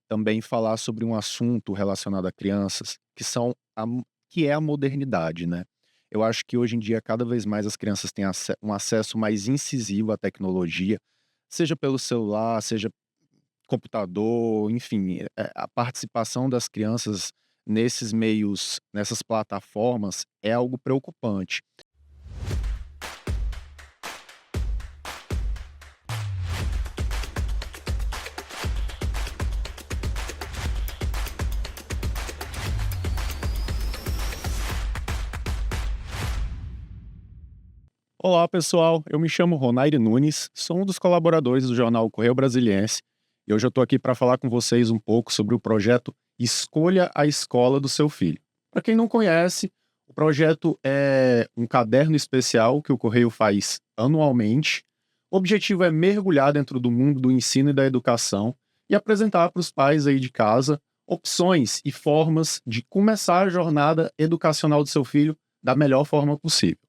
também falar sobre um assunto relacionado a crianças, que é a modernidade, né. Eu acho que hoje em dia cada vez mais as crianças têm um acesso mais incisivo à tecnologia, seja pelo celular, seja computador, enfim, a participação das crianças nesses meios, nessas plataformas é algo preocupante. Olá pessoal, eu me chamo Ronaire Nunes, sou um dos colaboradores do jornal Correio Brasiliense e hoje eu estou aqui para falar com vocês um pouco sobre o projeto Escolha a Escola do Seu Filho. Para quem não conhece, o projeto é um caderno especial que o Correio faz anualmente. O objetivo é mergulhar dentro do mundo do ensino e da educação e apresentar para os pais aí de casa opções e formas de começar a jornada educacional do seu filho da melhor forma possível.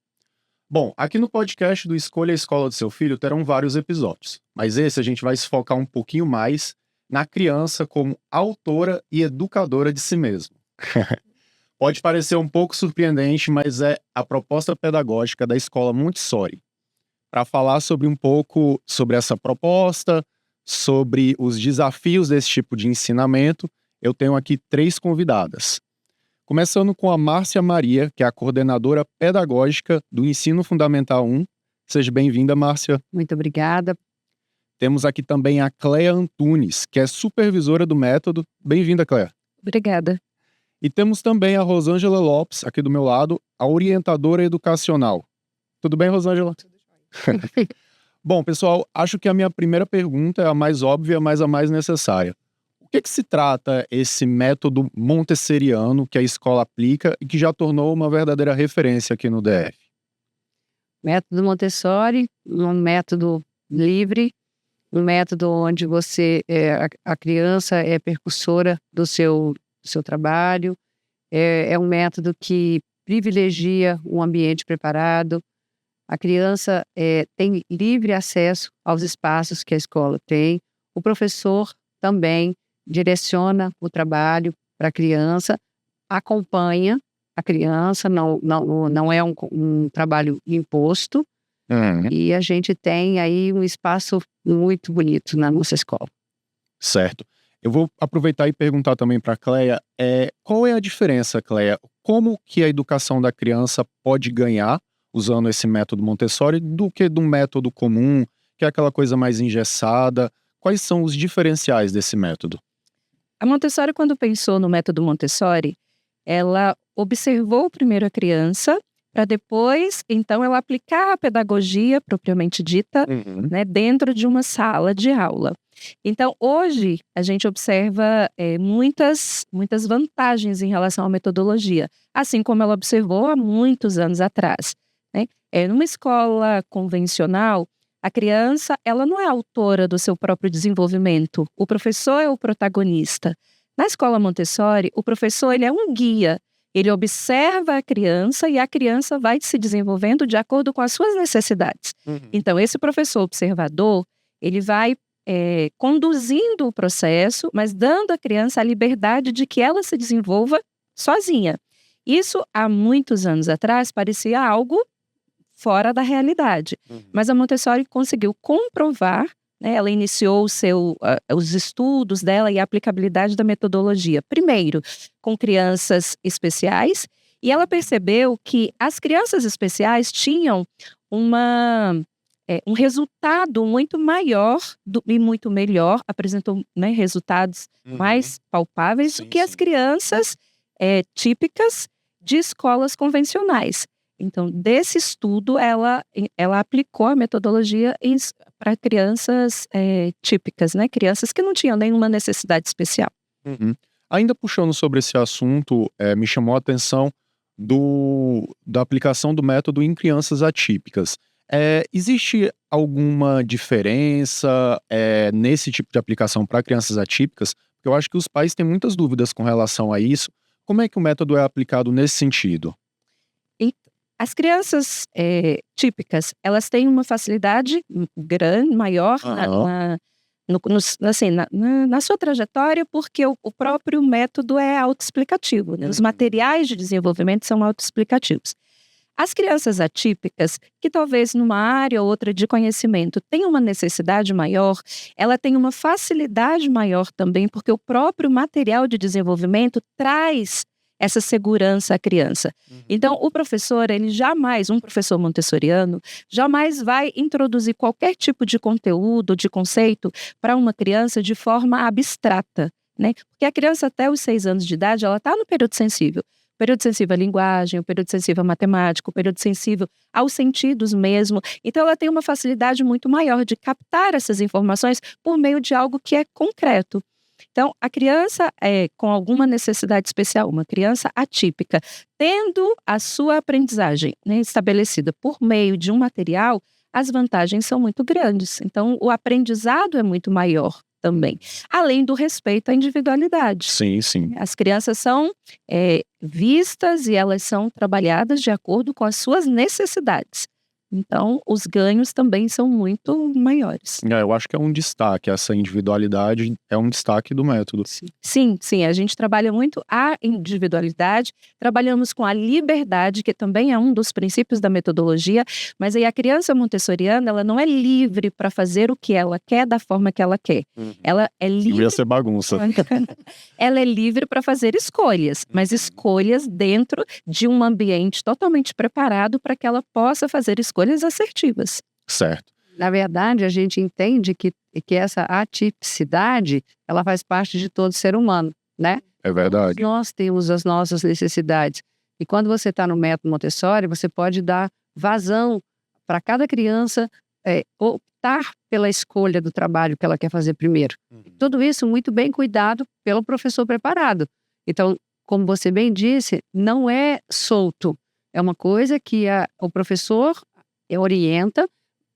Bom, aqui no podcast do Escolha a Escola do Seu Filho terão vários episódios, mas esse a gente vai se focar um pouquinho mais na criança como autora e educadora de si mesmo. Pode parecer um pouco surpreendente, mas é a proposta pedagógica da Escola Montessori. Para falar sobre um pouco sobre essa proposta, sobre os desafios desse tipo de ensinamento, eu tenho aqui 3 convidadas. Começando com a Márcia Maria, que é a coordenadora pedagógica do Ensino Fundamental 1. Seja bem-vinda, Márcia. Muito obrigada. Temos aqui também a Cléia Antunes, que é supervisora do método. Bem-vinda, Cléia. Obrigada. E temos também a Rosângela Lopes, aqui do meu lado, a orientadora educacional. Tudo bem, Rosângela? Bom, pessoal, acho que a minha primeira pergunta é a mais óbvia, mas a mais necessária. O que se trata esse método montessoriano que a escola aplica e que já tornou uma verdadeira referência aqui no DF? Método Montessori, um método livre, um método onde a criança é percussora do seu trabalho, é um método que privilegia um ambiente preparado. A criança tem livre acesso aos espaços que a escola tem. O professor também direciona o trabalho para a criança, acompanha a criança, não é um trabalho imposto, e a gente tem aí um espaço muito bonito na nossa escola. Certo. Eu vou aproveitar e perguntar também para a Cléia, qual é a diferença, Cléia? Como que a educação da criança pode ganhar usando esse método Montessori do que de um método comum, que é aquela coisa mais engessada? Quais são os diferenciais desse método? A Montessori, quando pensou no método Montessori, ela observou primeiro a criança, para depois, então, ela aplicar a pedagogia propriamente dita, né, dentro de uma sala de aula. Então, hoje, a gente observa muitas vantagens em relação à metodologia, assim como ela observou há muitos anos atrás, né? Numa escola convencional, a criança, ela não é autora do seu próprio desenvolvimento. O professor é o protagonista. Na escola Montessori, o professor, ele é um guia. Ele observa a criança e a criança vai se desenvolvendo de acordo com as suas necessidades. Então, esse professor observador, ele vai conduzindo o processo, mas dando à criança a liberdade de que ela se desenvolva sozinha. Isso, há muitos anos atrás, parecia algo fora da realidade. Mas a Montessori conseguiu comprovar, né, ela iniciou os estudos dela e a aplicabilidade da metodologia, primeiro com crianças especiais, e ela percebeu que as crianças especiais tinham um resultado muito maior e muito melhor, apresentou, né, resultados mais palpáveis do que as crianças típicas de escolas convencionais. Então, desse estudo, ela aplicou a metodologia para crianças típicas, né? Crianças que não tinham nenhuma necessidade especial. Ainda puxando sobre esse assunto, me chamou a atenção da aplicação do método em crianças atípicas. Existe alguma diferença nesse tipo de aplicação para crianças atípicas? Porque eu acho que os pais têm muitas dúvidas com relação a isso. Como é que o método é aplicado nesse sentido? As crianças típicas, elas têm uma facilidade grande, maior assim, na sua trajetória, porque o próprio método é autoexplicativo, né? Os materiais de desenvolvimento são autoexplicativos. As crianças atípicas, que talvez numa área ou outra de conhecimento tenham uma necessidade maior, ela tem uma facilidade maior também, porque o próprio material de desenvolvimento traz essa segurança à criança. Então, o professor, um professor montessoriano, jamais vai introduzir qualquer tipo de conteúdo, de conceito, para uma criança de forma abstrata, né? Porque a criança até os 6 anos de idade, ela está no período sensível. O período sensível à linguagem, o período sensível à matemática, o período sensível aos sentidos mesmo. Então, ela tem uma facilidade muito maior de captar essas informações por meio de algo que é concreto. Então, a criança com alguma necessidade especial, uma criança atípica, tendo a sua aprendizagem, né, estabelecida por meio de um material, as vantagens são muito grandes. Então, o aprendizado é muito maior também, além do respeito à individualidade. Sim, sim. As crianças são vistas e elas são trabalhadas de acordo com as suas necessidades. Então, os ganhos também são muito maiores. Eu acho que é um destaque, essa individualidade é um destaque do método. Sim, a gente trabalha muito a individualidade, trabalhamos com a liberdade, que também é um dos princípios da metodologia, mas aí a criança montessoriana, ela não é livre para fazer o que ela quer, da forma que ela quer. Ela é livre... Ia ser bagunça. Ela é livre para fazer escolhas, mas escolhas dentro de um ambiente totalmente preparado para que ela possa fazer escolhas assertivas. Certo. Na verdade, a gente entende que essa atipicidade, ela faz parte de todo ser humano, né? É verdade. Nós temos as nossas necessidades. E quando você está no método Montessori, você pode dar vazão para cada criança optar pela escolha do trabalho que ela quer fazer primeiro. Tudo isso muito bem cuidado pelo professor preparado. Então, como você bem disse, não é solto. É uma coisa que o professor orienta,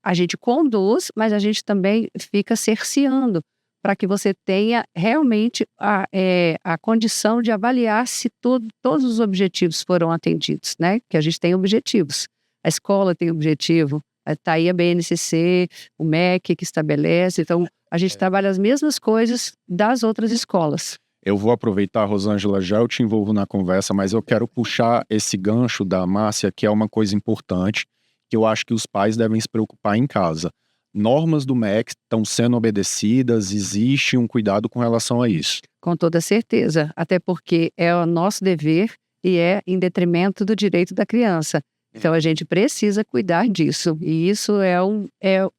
a gente conduz, mas a gente também fica cerceando para que você tenha realmente a condição de avaliar se todos os objetivos foram atendidos, né? Que a gente tem objetivos. A escola tem objetivo, está aí a BNCC, o MEC que estabelece, então a gente trabalha as mesmas coisas das outras escolas. Eu vou aproveitar, Rosângela, já eu te envolvo na conversa, mas eu quero puxar esse gancho da Márcia, que é uma coisa importante, que eu acho que os pais devem se preocupar em casa. Normas do MEC estão sendo obedecidas, existe um cuidado com relação a isso. Com toda certeza, até porque é o nosso dever e é em detrimento do direito da criança. Então a gente precisa cuidar disso. E isso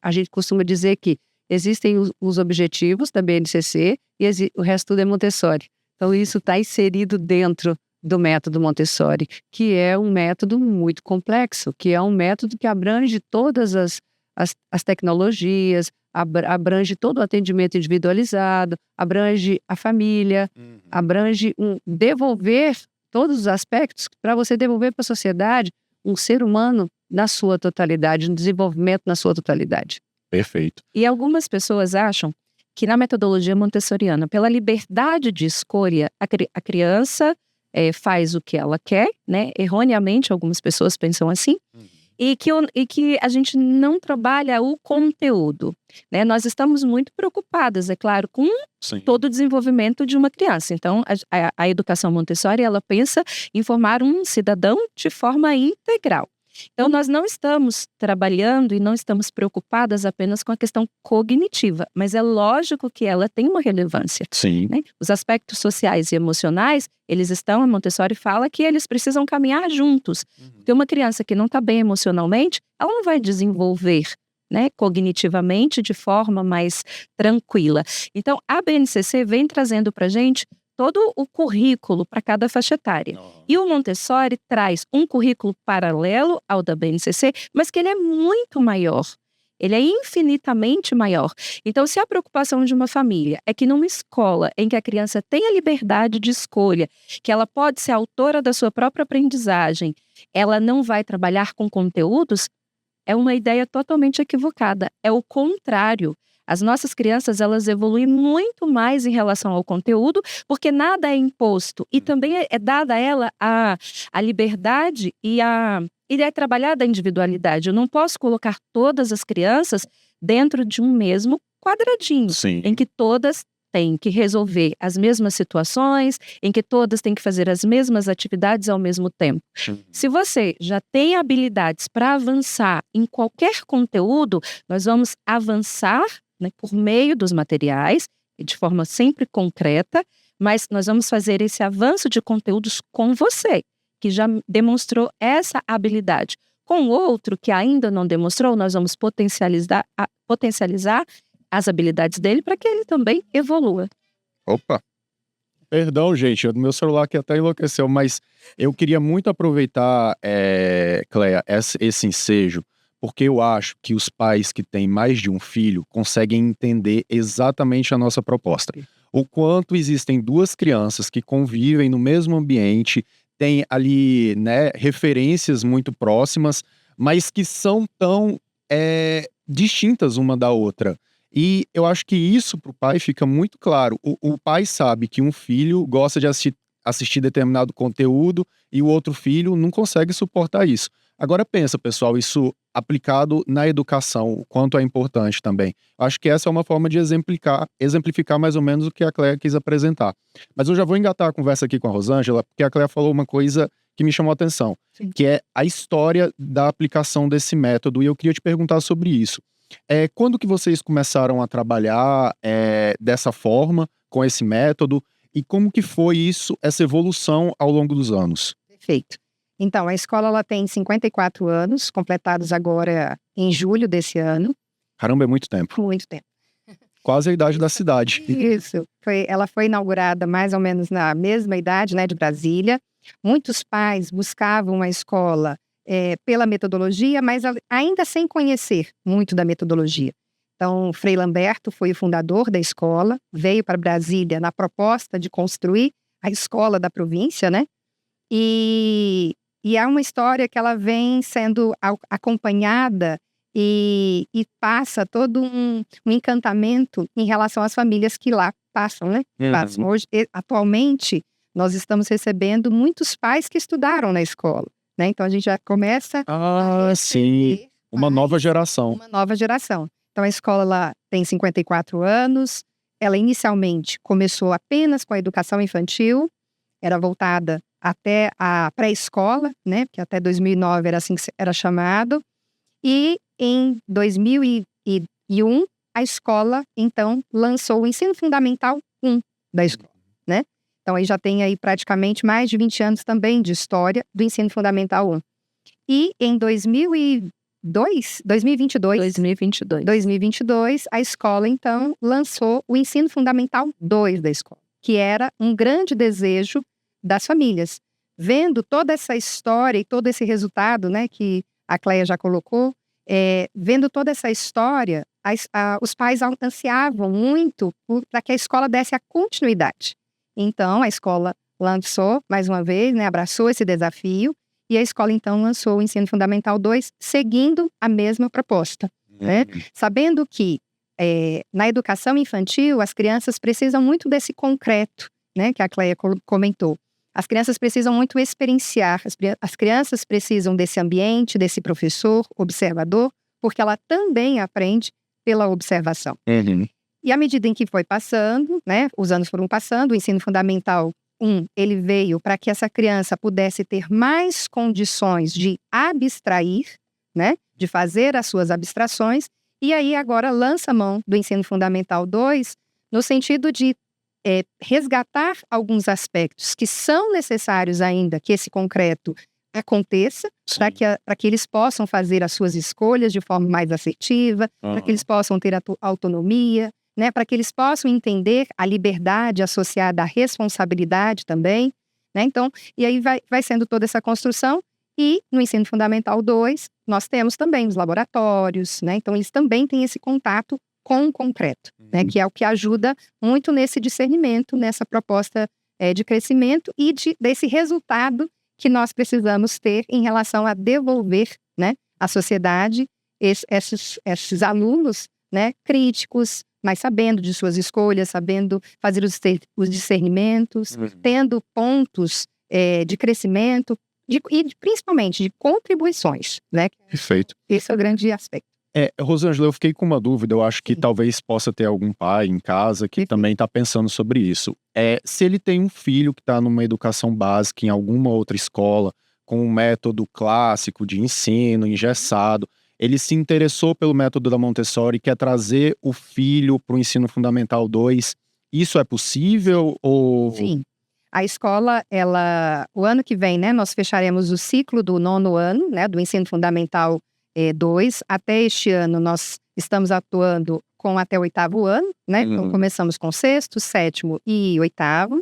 a gente costuma dizer que existem os objetivos da BNCC e o resto tudo é Montessori. Então isso está inserido dentro do método Montessori, que é um método muito complexo, que é um método que abrange todas as tecnologias, abrange todo o atendimento individualizado, abrange a família, abrange devolver todos os aspectos para você devolver para a sociedade um ser humano na sua totalidade, um desenvolvimento na sua totalidade. Perfeito. E algumas pessoas acham que na metodologia montessoriana, pela liberdade de escolha, a criança faz o que ela quer, né? Erroneamente, algumas pessoas pensam assim, e que a gente não trabalha o conteúdo, né? Nós estamos muito preocupadas, é claro, com todo o desenvolvimento de uma criança. Então, a educação Montessori, ela pensa em formar um cidadão de forma integral. Então, nós não estamos trabalhando e não estamos preocupadas apenas com a questão cognitiva, mas é lógico que ela tem uma relevância. Sim. Né? Os aspectos sociais e emocionais, a Montessori fala que eles precisam caminhar juntos. Porque uma criança que não está bem emocionalmente, ela não vai desenvolver, né, cognitivamente de forma mais tranquila. Então, a BNCC vem trazendo para a gente todo o currículo para cada faixa etária. E o Montessori traz um currículo paralelo ao da BNCC, mas que ele é muito maior. Ele é infinitamente maior. Então, se a preocupação de uma família é que numa escola em que a criança tem a liberdade de escolha, que ela pode ser autora da sua própria aprendizagem, ela não vai trabalhar com conteúdos, é uma ideia totalmente equivocada. É o contrário. As nossas crianças, elas evoluem muito mais em relação ao conteúdo, porque nada é imposto. E também é dada a ela a liberdade e é trabalhada a individualidade. Eu não posso colocar todas as crianças dentro de um mesmo quadradinho, Sim. em que todas têm que resolver as mesmas situações, em que todas têm que fazer as mesmas atividades ao mesmo tempo. Se você já tem habilidades para avançar em qualquer conteúdo, nós vamos avançar, né, por meio dos materiais, de forma sempre concreta, mas nós vamos fazer esse avanço de conteúdos com você, que já demonstrou essa habilidade. Com o outro que ainda não demonstrou, nós vamos potencializar as habilidades dele para que ele também evolua. Opa! Perdão, gente, o meu celular aqui até enlouqueceu, mas eu queria muito aproveitar, Cleia, esse ensejo, porque eu acho que os pais que têm mais de um filho conseguem entender exatamente a nossa proposta. O quanto existem duas crianças que convivem no mesmo ambiente, têm ali, né, referências muito próximas, mas que são tão distintas uma da outra. E eu acho que isso para o pai fica muito claro. O pai sabe que um filho gosta de assistir determinado conteúdo e o outro filho não consegue suportar isso. Agora pensa, pessoal, isso aplicado na educação, o quanto é importante também. Acho que essa é uma forma de exemplificar mais ou menos o que a Cleia quis apresentar. Mas eu já vou engatar a conversa aqui com a Rosângela, porque a Cleia falou uma coisa que me chamou a atenção, Sim. que é a história da aplicação desse método, e eu queria te perguntar sobre isso. Quando que vocês começaram a trabalhar dessa forma, com esse método, e como que foi isso, essa evolução ao longo dos anos? Perfeito. Então, a escola ela tem 54 anos, completados agora em julho desse ano. Caramba, é muito tempo. Muito tempo. Quase a idade da cidade. Isso. Ela foi inaugurada mais ou menos na mesma idade, né, de Brasília. Muitos pais buscavam a escola pela metodologia, mas ainda sem conhecer muito da metodologia. Então, Frei Lamberto foi o fundador da escola, veio para Brasília na proposta de construir a escola da província, né? E é uma história que ela vem sendo acompanhada e passa todo um encantamento em relação às famílias que lá passam, né? Passam. Hoje, atualmente, nós estamos recebendo muitos pais que estudaram na escola, né? Então, a gente já começa sim, uma nova geração. Uma nova geração. Então, a escola lá tem 54 anos, ela inicialmente começou apenas com a educação infantil, era voltada até a pré-escola, né? Que até 2009 era assim que era chamado. E em 2001, a escola, então, lançou o Ensino Fundamental 1 da escola, né? Então, aí já tem aí praticamente mais de 20 anos também de história do Ensino Fundamental 1. E em 2022, a escola, então, lançou o Ensino Fundamental 2 da escola, que era um grande desejo das famílias. Vendo toda essa história e todo esse resultado, né, que a Cleia já colocou, vendo toda essa história, os pais ansiavam muito para que a escola desse a continuidade. Então, a escola lançou, mais uma vez, né, abraçou esse desafio, e a escola, então, lançou o Ensino Fundamental 2, seguindo a mesma proposta, né? Sabendo que, na educação infantil, as crianças precisam muito desse concreto, né, que a Cleia comentou. As crianças precisam muito experienciar, as crianças precisam desse ambiente, desse professor, observador, porque ela também aprende pela observação. E à medida em que foi passando, né, os anos foram passando, o Ensino Fundamental 1, ele veio para que essa criança pudesse ter mais condições de abstrair, né, de fazer as suas abstrações, e aí agora lança a mão do Ensino Fundamental 2, no sentido de resgatar alguns aspectos que são necessários ainda que esse concreto aconteça, para que eles possam fazer as suas escolhas de forma mais assertiva, para que eles possam ter autonomia, né, para que eles possam entender a liberdade associada à responsabilidade também, né? Então, e aí vai sendo toda essa construção, e no Ensino Fundamental 2, nós temos também os laboratórios, né? Então, eles também têm esse contato com o concreto, né, que é o que ajuda muito nesse discernimento, nessa proposta de crescimento e desse resultado que nós precisamos ter em relação a devolver, né, à sociedade esses alunos, né, críticos, mas sabendo de suas escolhas, sabendo fazer os discernimentos, tendo pontos de crescimento e principalmente de contribuições, né? Perfeito. Esse é o grande aspecto. Rosângela, eu fiquei com uma dúvida, eu acho que talvez possa ter algum pai em casa que também está pensando sobre isso. Se ele tem um filho que está numa educação básica em alguma outra escola, com um método clássico de ensino, engessado, ele se interessou pelo método da Montessori e quer trazer o filho para o ensino fundamental 2, isso é possível ou... Sim. A escola, o ano que vem, né, nós fecharemos o ciclo do 9º ano, né, do ensino fundamental 2. Até este ano, nós estamos atuando com até o 8º ano, né? Então, começamos com 6º, 7º e 8º.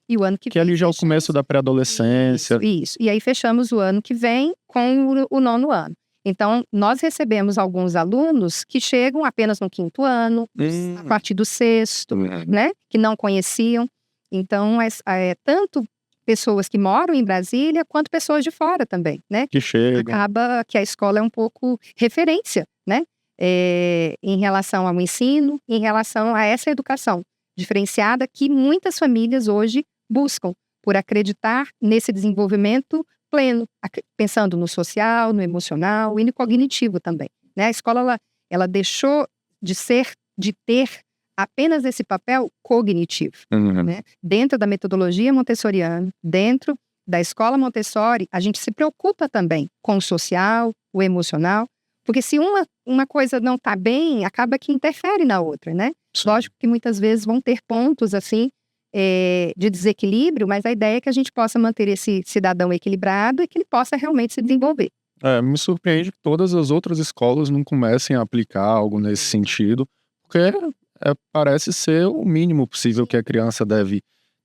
E o ano que vem... Que ali já é o começo da pré-adolescência. Isso. E aí fechamos o ano que vem com o 9º ano. Então, nós recebemos alguns alunos que chegam apenas no 5º ano, a partir do 6º, né? Que não conheciam. Então, tanto pessoas que moram em Brasília, quanto pessoas de fora também, né? Que chegam. Acaba que a escola é um pouco referência, né? Em relação ao ensino, em relação a essa educação diferenciada que muitas famílias hoje buscam, por acreditar nesse desenvolvimento pleno, pensando no social, no emocional e no cognitivo também, né? A escola, ela deixou de ter apenas esse papel cognitivo, né? Dentro da metodologia montessoriana, dentro da escola Montessori, a gente se preocupa também com o social, o emocional, porque se uma coisa não está bem, acaba que interfere na outra, né? Sim. Lógico que muitas vezes vão ter pontos, assim, de desequilíbrio, mas a ideia é que a gente possa manter esse cidadão equilibrado e que ele possa realmente se desenvolver. Me surpreende que todas as outras escolas não comecem a aplicar algo nesse sentido, porque parece ser o mínimo possível que a criança deve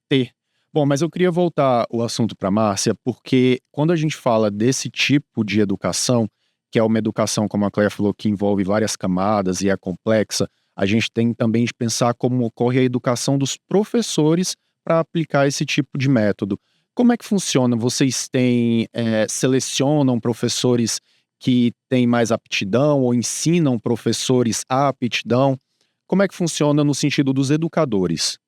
ter. Bom, mas eu queria voltar o assunto para a Márcia, porque quando a gente fala desse tipo de educação, que é uma educação, como a Cléia falou, que envolve várias camadas e é complexa, a gente tem também de pensar como ocorre a educação dos professores para aplicar esse tipo de método. Como é que funciona? Vocês selecionam professores que têm mais aptidão ou ensinam professores a aptidão? Como é que funciona no sentido dos educadores?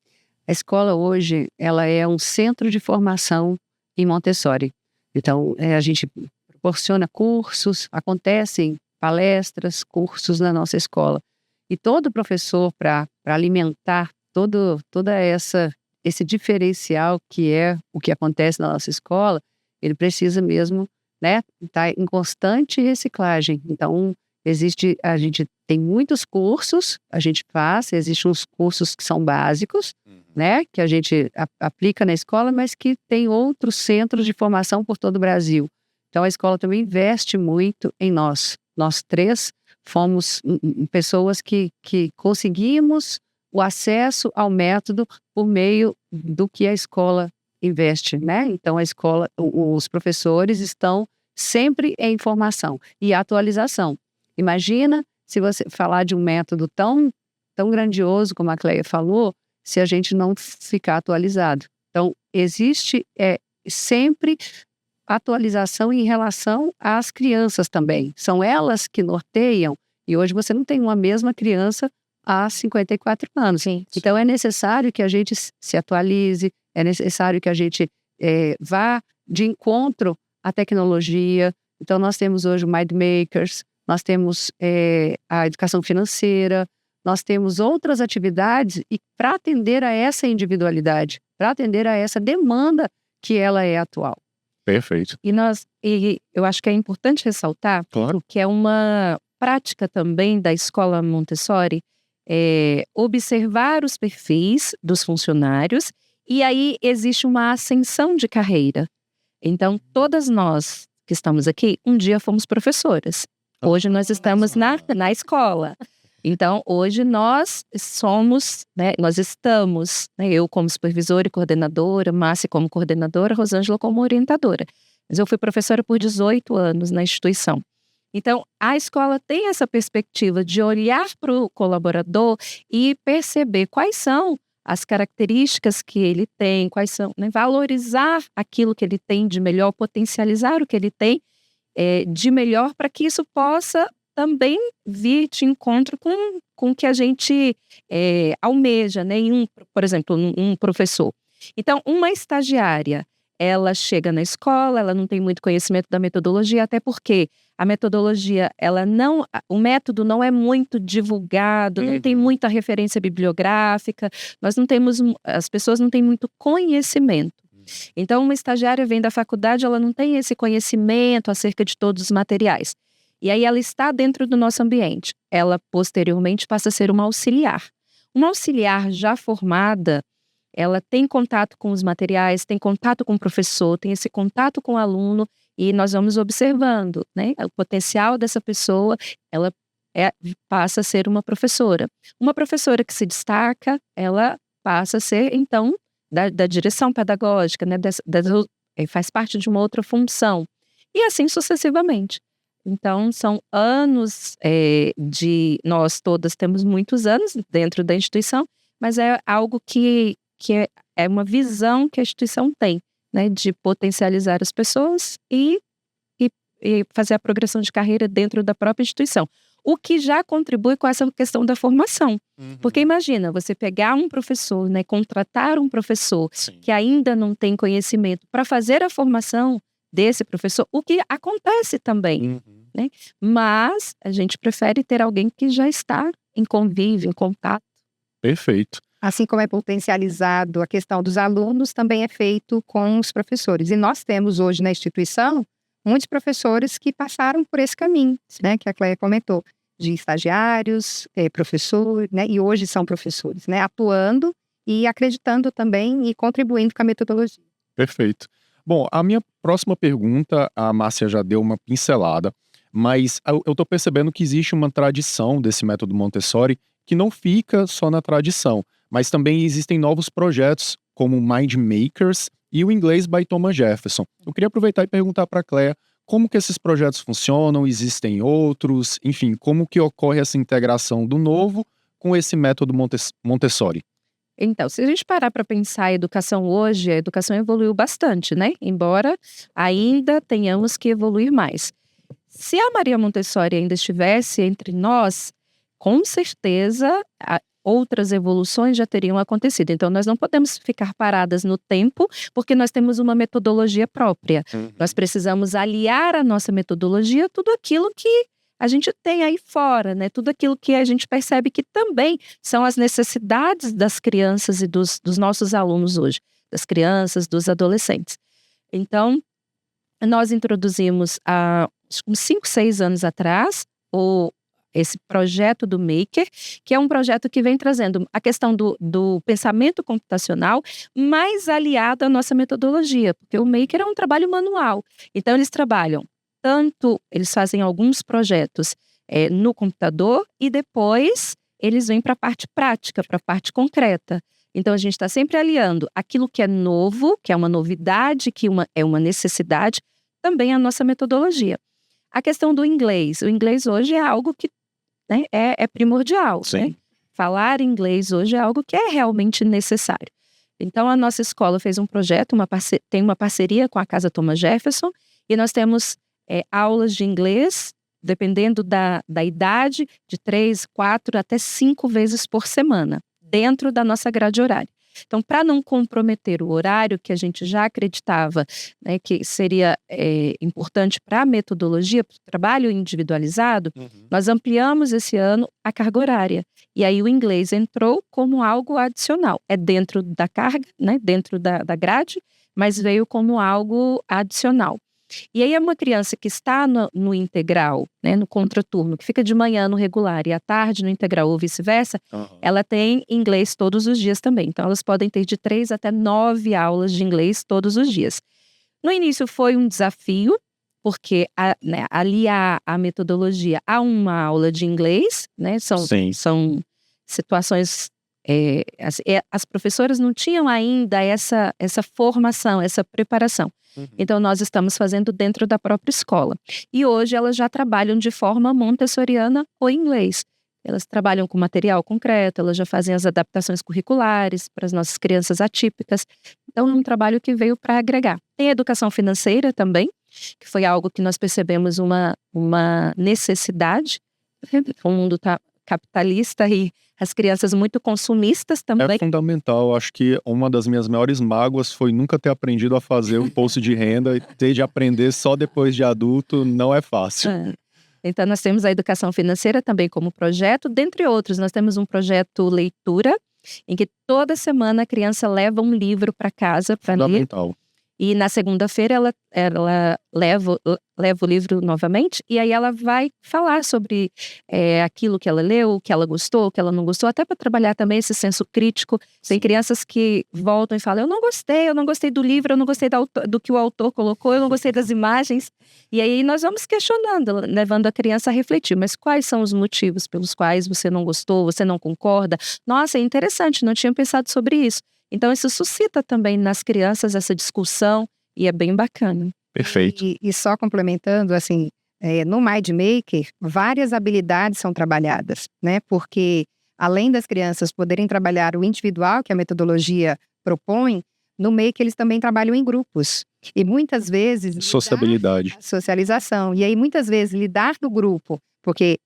A escola hoje, ela é um centro de formação em Montessori. Então, a gente proporciona cursos, acontecem palestras, cursos na nossa escola. E todo professor, para alimentar toda esse diferencial que é o que acontece na nossa escola, ele precisa mesmo, né, estar em constante reciclagem. Então, a gente tem muitos cursos, existem uns cursos que são básicos, né, que a gente aplica na escola, mas que tem outros centros de formação por todo o Brasil. Então, a escola também investe muito em nós. Nós 3 fomos pessoas que conseguimos o acesso ao método por meio do que a escola investe, né? Então, a escola, os professores estão sempre em formação e atualização. Imagina se você falar de um método tão grandioso como a Cléia falou, se a gente não ficar atualizado. Então, existe sempre atualização em relação às crianças também. São elas que norteiam, e hoje você não tem uma mesma criança há 54 anos. Sim. Então, é necessário que a gente se atualize, é necessário que a gente vá de encontro à tecnologia. Então, nós temos hoje o Mind Makers, nós temos a educação financeira, nós temos outras atividades e para atender a essa individualidade, para atender a essa demanda que ela é atual. Perfeito. E eu acho que é importante ressaltar, claro, que é uma prática também da escola Montessori, observar os perfis dos funcionários e aí existe uma ascensão de carreira. Então, todas nós que estamos aqui, um dia fomos professoras. Hoje nós estamos na escola. Então, hoje nós somos, né, nós estamos, né, eu como supervisora e coordenadora, Márcia como coordenadora, Rosângela como orientadora. Mas eu fui professora por 18 anos na instituição. Então, a escola tem essa perspectiva de olhar para o colaborador e perceber quais são as características que ele tem, quais são, né, valorizar aquilo que ele tem de melhor, potencializar o que ele tem de melhor para que isso possa também vir de encontro com o que a gente almeja, né? Por exemplo, um professor. Então, uma estagiária, ela chega na escola, ela não tem muito conhecimento da metodologia, até porque a metodologia, o método não é muito divulgado, não tem muita referência bibliográfica, as pessoas não têm muito conhecimento. Então, uma estagiária vem da faculdade, ela não tem esse conhecimento acerca de todos os materiais. E aí ela está dentro do nosso ambiente. Ela, posteriormente, passa a ser uma auxiliar. Uma auxiliar já formada, ela tem contato com os materiais, tem contato com o professor, tem esse contato com o aluno, e nós vamos observando, né, o potencial dessa pessoa, ela passa a ser uma professora. Uma professora que se destaca, ela passa a ser, então, da direção pedagógica, né, faz parte de uma outra função. E assim sucessivamente. Então, são anos nós todas temos muitos anos dentro da instituição, mas é algo que é uma visão que a instituição tem, né, de potencializar as pessoas e fazer a progressão de carreira dentro da própria instituição. O que já contribui com essa questão da formação. Porque imagina, você pegar um professor, né, contratar um professor que ainda não tem conhecimento para fazer a formação desse professor, o que acontece também, né? Mas a gente prefere ter alguém que já está em convívio, em contato. Perfeito. Assim como é potencializado a questão dos alunos, também é feito com os professores. E nós temos hoje na instituição muitos professores que passaram por esse caminho, né, que a Cléia comentou, de estagiários, professor, né, e hoje são professores, né, atuando e acreditando também e contribuindo com a metodologia. Perfeito. Bom, a minha próxima pergunta, a Márcia já deu uma pincelada, mas eu estou percebendo que existe uma tradição desse método Montessori que não fica só na tradição, mas também existem novos projetos, como o Mind Makers e o Inglês by Thomas Jefferson. Eu queria aproveitar e perguntar para a Cléia como que esses projetos funcionam, existem outros, enfim, como que ocorre essa integração do novo com esse método Montessori? Então, se a gente parar para pensar a educação hoje, a educação evoluiu bastante, né? Embora ainda tenhamos que evoluir mais. Se a Maria Montessori ainda estivesse entre nós, com certeza outras evoluções já teriam acontecido. Então, nós não podemos ficar paradas no tempo, porque nós temos uma metodologia própria. Nós precisamos aliar a nossa metodologia a tudo aquilo que a gente tem aí fora, né? Tudo aquilo que a gente percebe que também são as necessidades das crianças e dos nossos alunos hoje, das crianças, dos adolescentes. Então, nós introduzimos há uns 5, 6 anos atrás esse projeto do Maker, que é um projeto que vem trazendo a questão do pensamento computacional, mais aliado à nossa metodologia, porque o Maker é um trabalho manual. Então, eles fazem alguns projetos no computador e depois eles vêm para a parte prática, para a parte concreta. Então, a gente está sempre aliando aquilo que é novo, que é uma novidade, que é uma necessidade, também a nossa metodologia. A questão do inglês. O inglês hoje é algo que, né, é primordial. Né? Falar inglês hoje é algo que é realmente necessário. Então, a nossa escola fez um projeto, tem uma parceria com a Casa Thomas Jefferson, e nós temos aulas de inglês, dependendo da idade, de 3, 4 até 5 vezes por semana, dentro da nossa grade horária. Então, para não comprometer o horário que a gente já acreditava, né, que seria importante para a metodologia, para o trabalho individualizado, nós ampliamos esse ano a carga horária. E aí o inglês entrou como algo adicional. É dentro da carga, né, dentro da grade, mas veio como algo adicional. E aí uma criança que está no integral, né, no contraturno, que fica de manhã no regular e à tarde no integral ou vice-versa, ela tem inglês todos os dias também. Então elas podem ter de 3 até 9 aulas de inglês todos os dias. No início foi um desafio, porque aliar a metodologia a uma aula de inglês, né, são situações... as professoras não tinham ainda essa formação, essa preparação. Então, nós estamos fazendo dentro da própria escola. E hoje elas já trabalham de forma montessoriana o inglês. Elas trabalham com material concreto, elas já fazem as adaptações curriculares para as nossas crianças atípicas. Então, é um trabalho que veio para agregar. Tem a educação financeira também, que foi algo que nós percebemos uma necessidade. O mundo está capitalista e as crianças muito consumistas também. É fundamental. Acho que uma das minhas maiores mágoas foi nunca ter aprendido a fazer o imposto de renda e ter de aprender só depois de adulto não é fácil. Então, nós temos a educação financeira também como projeto, dentre outros. Nós temos um projeto leitura, em que toda semana a criança leva um livro para casa para ler. Fundamental. E na segunda-feira ela leva o livro novamente e aí ela vai falar sobre aquilo que ela leu, o que ela gostou, o que ela não gostou, até para trabalhar também esse senso crítico. Tem crianças que voltam e falam, eu não gostei do livro, eu não gostei do que o autor colocou, eu não gostei das imagens. E aí nós vamos questionando, levando a criança a refletir, mas quais são os motivos pelos quais você não gostou, você não concorda? Nossa, é interessante, não tinha pensado sobre isso. Então, isso suscita também nas crianças essa discussão e é bem bacana. Perfeito. E só complementando, assim, no MindMaker, várias habilidades são trabalhadas, né? Porque, além das crianças poderem trabalhar o individual, que a metodologia propõe, no Maker eles também trabalham em grupos. E muitas vezes... Sociabilidade. Socialização. E aí, muitas vezes, lidar do grupo, porque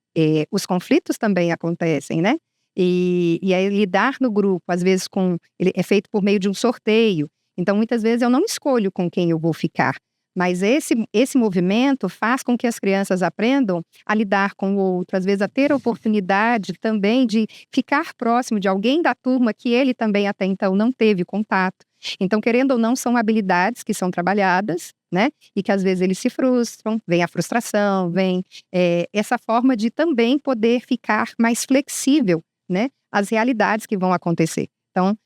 os conflitos também acontecem, né? E aí lidar no grupo, às vezes ele é feito por meio de um sorteio. Então, muitas vezes eu não escolho com quem eu vou ficar. Mas esse movimento faz com que as crianças aprendam a lidar com o outro, às vezes a ter a oportunidade também de ficar próximo de alguém da turma que ele também até então não teve contato. Então, querendo ou não, são habilidades que são trabalhadas, né? E que às vezes eles se frustram, vem a frustração, vem essa forma de também poder ficar mais flexível, né, as realidades que vão acontecer. Então,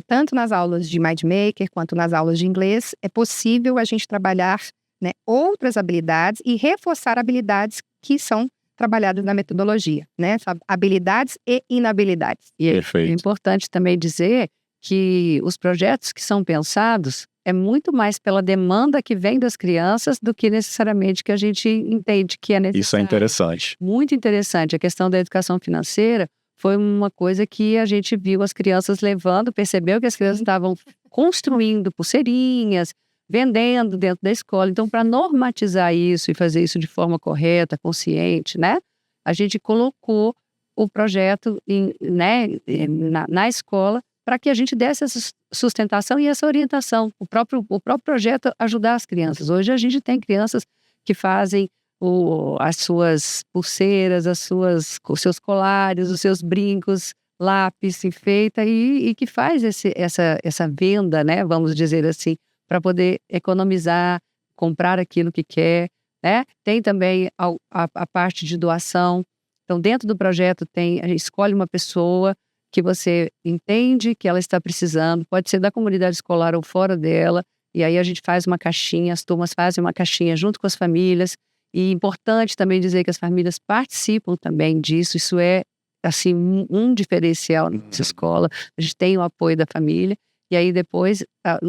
tanto nas aulas de MindMaker quanto nas aulas de inglês, é possível a gente trabalhar, né, outras habilidades e reforçar habilidades que são trabalhadas na metodologia, né, habilidades e inabilidades. E Perfeito. É importante também dizer que os projetos que são pensados é muito mais pela demanda que vem das crianças do que necessariamente que a gente entende que é necessário. Isso é interessante. Muito interessante. A questão da educação financeira foi uma coisa que a gente viu as crianças levando, percebeu que as crianças estavam construindo pulseirinhas, vendendo dentro da escola. Então, para normatizar isso e fazer isso de forma correta, consciente, né? A gente colocou o projeto na escola para que a gente desse essa sustentação e essa orientação. O próprio projeto ajudar as crianças. Hoje a gente tem crianças que fazem as suas pulseiras, os seus colares, os seus brincos, lápis, enfeita e que faz essa venda, né, vamos dizer assim, para poder economizar, comprar aquilo que quer, né? Tem também a parte de doação. Então, dentro do projeto escolhe uma pessoa que você entende que ela está precisando, pode ser da comunidade escolar ou fora dela, e aí a gente faz uma caixinha, as turmas fazem uma caixinha junto com as famílias. E é importante também dizer que as famílias participam também disso. Isso é, assim, um diferencial nessa escola. A gente tem o apoio da família. E aí depois,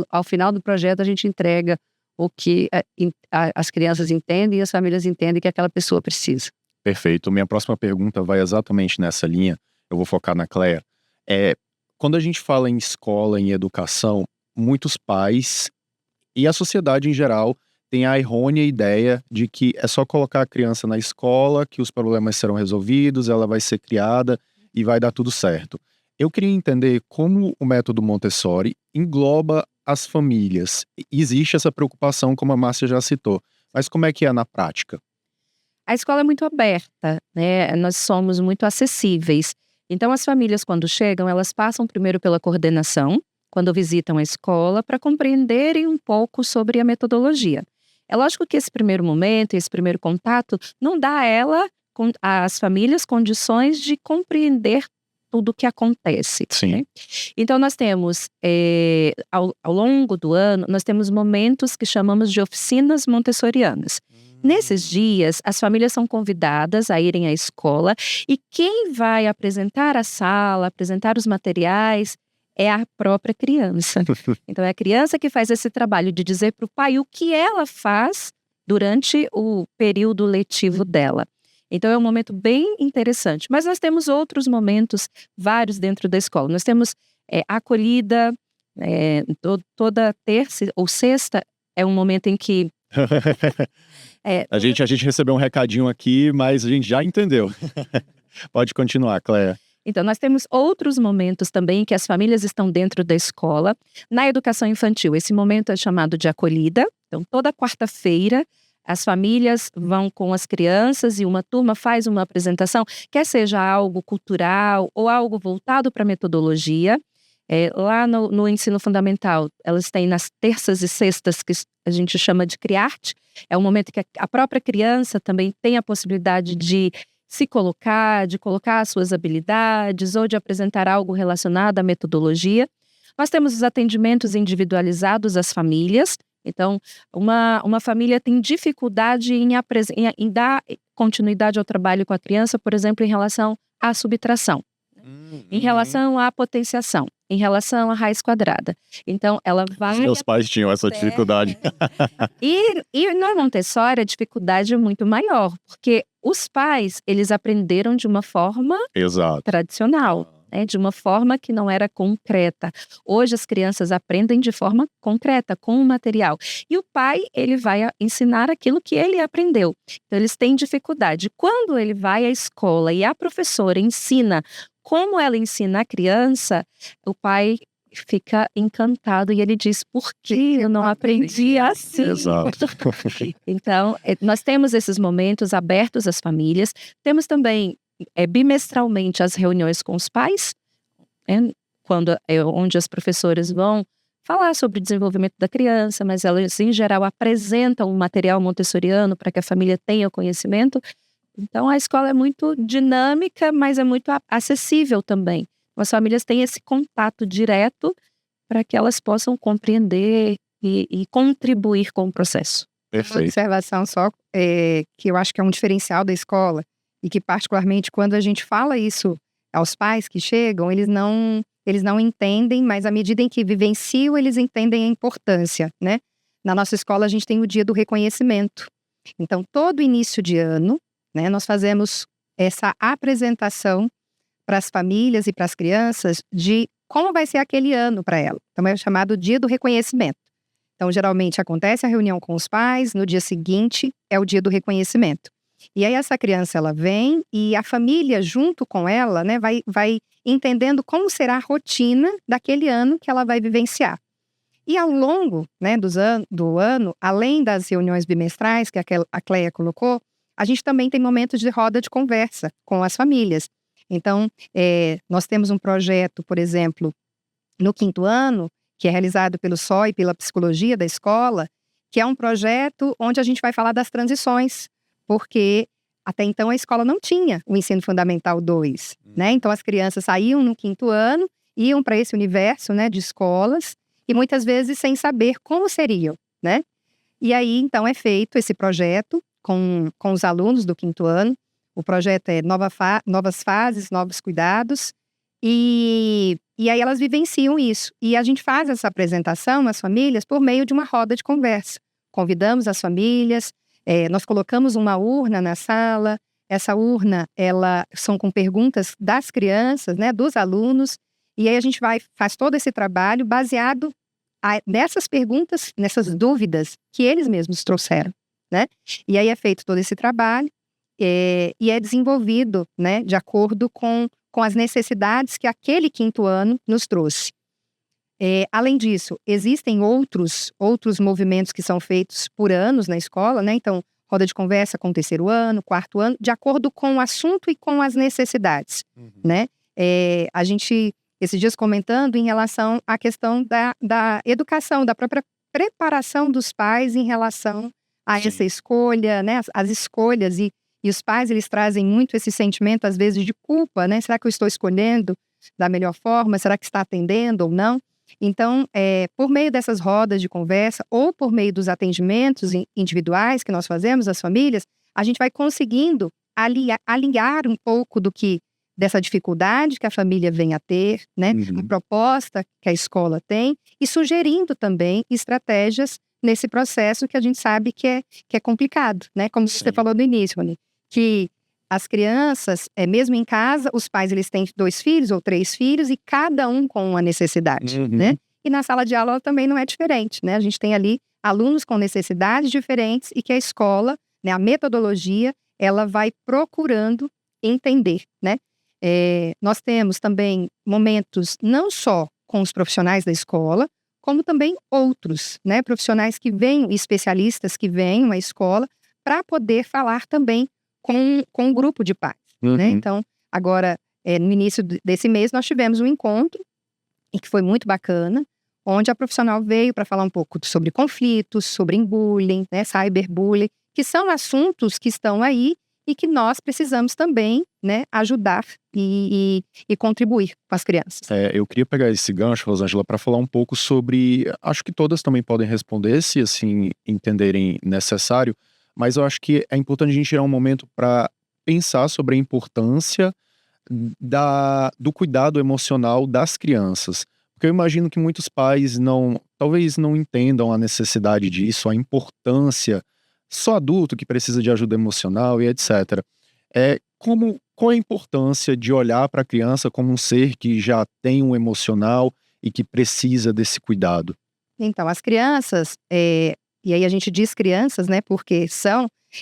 ao final do projeto, a gente entrega o que as crianças entendem e as famílias entendem que aquela pessoa precisa. Perfeito. Minha próxima pergunta vai exatamente nessa linha. Eu vou focar na Cléa. Quando a gente fala em escola, em educação, muitos pais e a sociedade em geral tem a errônea ideia de que é só colocar a criança na escola, que os problemas serão resolvidos, ela vai ser criada e vai dar tudo certo. Eu queria entender como o método Montessori engloba as famílias. Existe essa preocupação, como a Márcia já citou, mas como é que é na prática? A escola é muito aberta, né? Nós somos muito acessíveis. Então, as famílias, quando chegam, elas passam primeiro pela coordenação, quando visitam a escola, para compreenderem um pouco sobre a metodologia. É lógico que esse primeiro momento, esse primeiro contato, não dá às famílias condições de compreender tudo o que acontece. Sim. Né? Então, nós temos, ao longo do ano, nós temos momentos que chamamos de oficinas montessorianas. Nesses dias, as famílias são convidadas a irem à escola e quem vai apresentar a sala, apresentar os materiais, é a própria criança. Então, é a criança que faz esse trabalho de dizer para o pai o que ela faz durante o período letivo dela. Então, é um momento bem interessante. Mas nós temos outros momentos, vários dentro da escola. Nós temos acolhida, toda terça ou sexta é um momento em que... A gente recebeu um recadinho aqui, mas a gente já entendeu. Pode continuar, Cléia. Então, nós temos outros momentos também que as famílias estão dentro da escola. Na educação infantil, esse momento é chamado de acolhida. Então, toda quarta-feira, as famílias vão com as crianças e uma turma faz uma apresentação, quer seja algo cultural ou algo voltado para a metodologia. Lá no ensino fundamental, elas têm nas terças e sextas, que a gente chama de Criarte. É um momento que a própria criança também tem a possibilidade de se colocar, de colocar as suas habilidades ou de apresentar algo relacionado à metodologia. Nós temos os atendimentos individualizados às famílias. Então, uma família tem dificuldade em dar continuidade ao trabalho com a criança, por exemplo, em relação à subtração, em relação à potenciação, em relação à raiz quadrada. Então, ela vai... Meus pais tinham essa dificuldade. E no Montessori a dificuldade é muito maior, porque os pais, eles aprenderam de uma forma tradicional, né, de uma forma que não era concreta. Hoje as crianças aprendem de forma concreta, com o material. E o pai, ele vai ensinar aquilo que ele aprendeu. Então eles têm dificuldade. Quando ele vai à escola e a professora ensina como ela ensina a criança, o pai fica encantado e ele diz, por que eu não aprendi assim? Exato. Então, nós temos esses momentos abertos às famílias. Temos também, bimestralmente, as reuniões com os pais, onde as professoras vão falar sobre o desenvolvimento da criança, mas elas, em geral, apresentam um material montessoriano para que a família tenha o conhecimento. Então, a escola é muito dinâmica, mas é muito acessível também. As famílias têm esse contato direto para que elas possam compreender e contribuir com o processo. Perfeito. Uma observação só, que eu acho que é um diferencial da escola, e que particularmente quando a gente fala isso aos pais que chegam, eles não entendem, mas à medida em que vivenciam, eles entendem a importância, né? Na nossa escola a gente tem o dia do reconhecimento. Então, todo início de ano, né, nós fazemos essa apresentação para as famílias e para as crianças de como vai ser aquele ano para ela. Então, é chamado dia do reconhecimento. Então, geralmente acontece a reunião com os pais, no dia seguinte é o dia do reconhecimento. E aí essa criança, ela vem e a família junto com ela, né, vai entendendo como será a rotina daquele ano que ela vai vivenciar. E ao longo, né, do ano, além das reuniões bimestrais que a Cléia colocou, a gente também tem momentos de roda de conversa com as famílias. Então, nós temos um projeto, por exemplo, no 5º ano, que é realizado pelo SOI e pela psicologia da escola, que é um projeto onde a gente vai falar das transições, porque até então a escola não tinha o ensino fundamental 2, né? Então as crianças saíam no 5º ano, iam para esse universo, né, de escolas, e muitas vezes sem saber como seriam, né? E aí, então, é feito esse projeto com os alunos do 5º ano. O projeto é Novas Fases, Novos Cuidados, e aí elas vivenciam isso. E a gente faz essa apresentação às famílias por meio de uma roda de conversa. Convidamos as famílias, nós colocamos uma urna na sala. Essa urna, são com perguntas das crianças, né, dos alunos, e aí a gente faz todo esse trabalho baseado nessas perguntas, nessas dúvidas que eles mesmos trouxeram, né? E aí é feito todo esse trabalho, e é desenvolvido, né, de acordo com as necessidades que aquele 5º ano nos trouxe. Além disso, existem outros movimentos que são feitos por anos na escola, né? Então, roda de conversa com o 3º ano, 4º ano, de acordo com o assunto e com as necessidades, né? A gente, esses dias comentando em relação à questão da educação, da própria preparação dos pais em relação a essa escolha, né? As escolhas, e os pais, eles trazem muito esse sentimento, às vezes, de culpa, né? Será que eu estou escolhendo da melhor forma? Será que está atendendo ou não? Então, por meio dessas rodas de conversa ou por meio dos atendimentos individuais que nós fazemos às famílias, a gente vai conseguindo alinhar um pouco dessa dificuldade que a família vem a ter, né? A proposta que a escola tem, e sugerindo também estratégias nesse processo que a gente sabe que é complicado, né? Como você falou no início, Rony, que as crianças, mesmo em casa, os pais, eles têm 2 filhos ou 3 filhos e cada um com uma necessidade, né? E na sala de aula também não é diferente, né? A gente tem ali alunos com necessidades diferentes e que a escola, né, a metodologia, ela vai procurando entender, né? Nós temos também momentos não só com os profissionais da escola, como também outros, né? Profissionais que vêm, especialistas que vêm à escola para poder falar também com o grupo de pais, né? Então, agora, no início desse mês, nós tivemos um encontro, e que foi muito bacana, onde a profissional veio para falar um pouco sobre conflitos, sobre bullying, né, cyberbullying, que são assuntos que estão aí e que nós precisamos também, né, ajudar e contribuir com as crianças. Eu queria pegar esse gancho, Rosângela, para falar um pouco sobre, acho que todas também podem responder, se assim entenderem necessário, mas eu acho que é importante a gente tirar um momento para pensar sobre a importância do cuidado emocional das crianças. Porque eu imagino que muitos pais talvez não entendam a necessidade disso, a importância, só adulto que precisa de ajuda emocional e etc. Qual a importância de olhar para a criança como um ser que já tem um emocional e que precisa desse cuidado? Então, as crianças, e aí a gente diz crianças, né, porque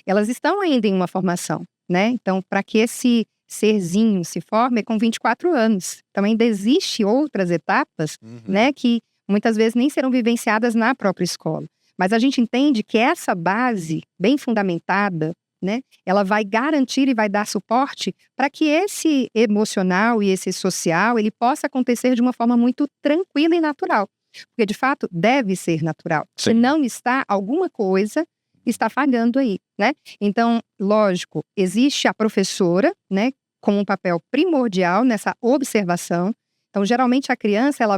elas estão ainda em uma formação, né? Então, para que esse serzinho se forme com 24 anos. Então, ainda existe outras etapas, né, que muitas vezes nem serão vivenciadas na própria escola. Mas a gente entende que essa base bem fundamentada, né, ela vai garantir e vai dar suporte para que esse emocional e esse social, ele possa acontecer de uma forma muito tranquila e natural. Porque, de fato, deve ser natural. Sim. Se não está, alguma coisa está falhando aí, né? Então, lógico, existe a professora, né, com um papel primordial nessa observação. Então, geralmente, a criança, ela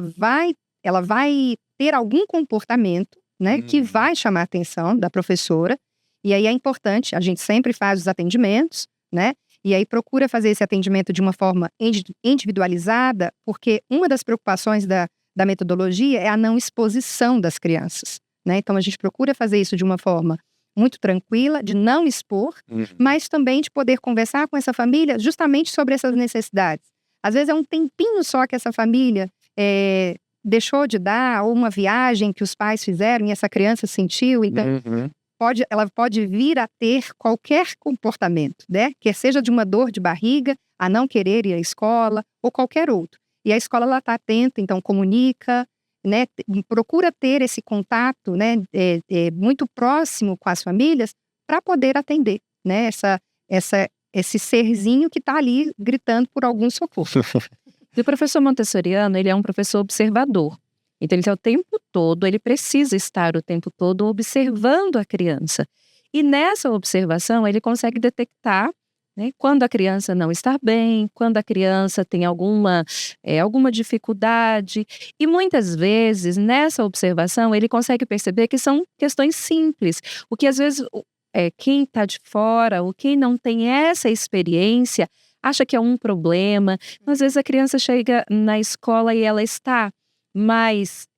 vai ter algum comportamento, né, que vai chamar a atenção da professora. E aí é importante, a gente sempre faz os atendimentos, né? E aí procura fazer esse atendimento de uma forma individualizada, porque uma das preocupações da metodologia é a não exposição das crianças, né? Então, a gente procura fazer isso de uma forma muito tranquila, de não expor, mas também de poder conversar com essa família justamente sobre essas necessidades. Às vezes é um tempinho só que essa família deixou de dar, ou uma viagem que os pais fizeram e essa criança sentiu, então ela pode vir a ter qualquer comportamento, né? Que seja de uma dor de barriga, a não querer ir à escola, ou qualquer outro. E a escola está atenta, então comunica, né, procura ter esse contato, né, muito próximo com as famílias para poder atender, né, esse serzinho que está ali gritando por algum socorro. E o professor montessoriano, ele é um professor observador. Então, ele está o tempo todo, ele precisa estar o tempo todo observando a criança. E nessa observação, ele consegue detectar, né, quando a criança não está bem, quando a criança tem alguma dificuldade. E muitas vezes, nessa observação, ele consegue perceber que são questões simples. O que às vezes quem está de fora, ou quem não tem essa experiência, acha que é um problema. Às vezes a criança chega na escola e ela está mais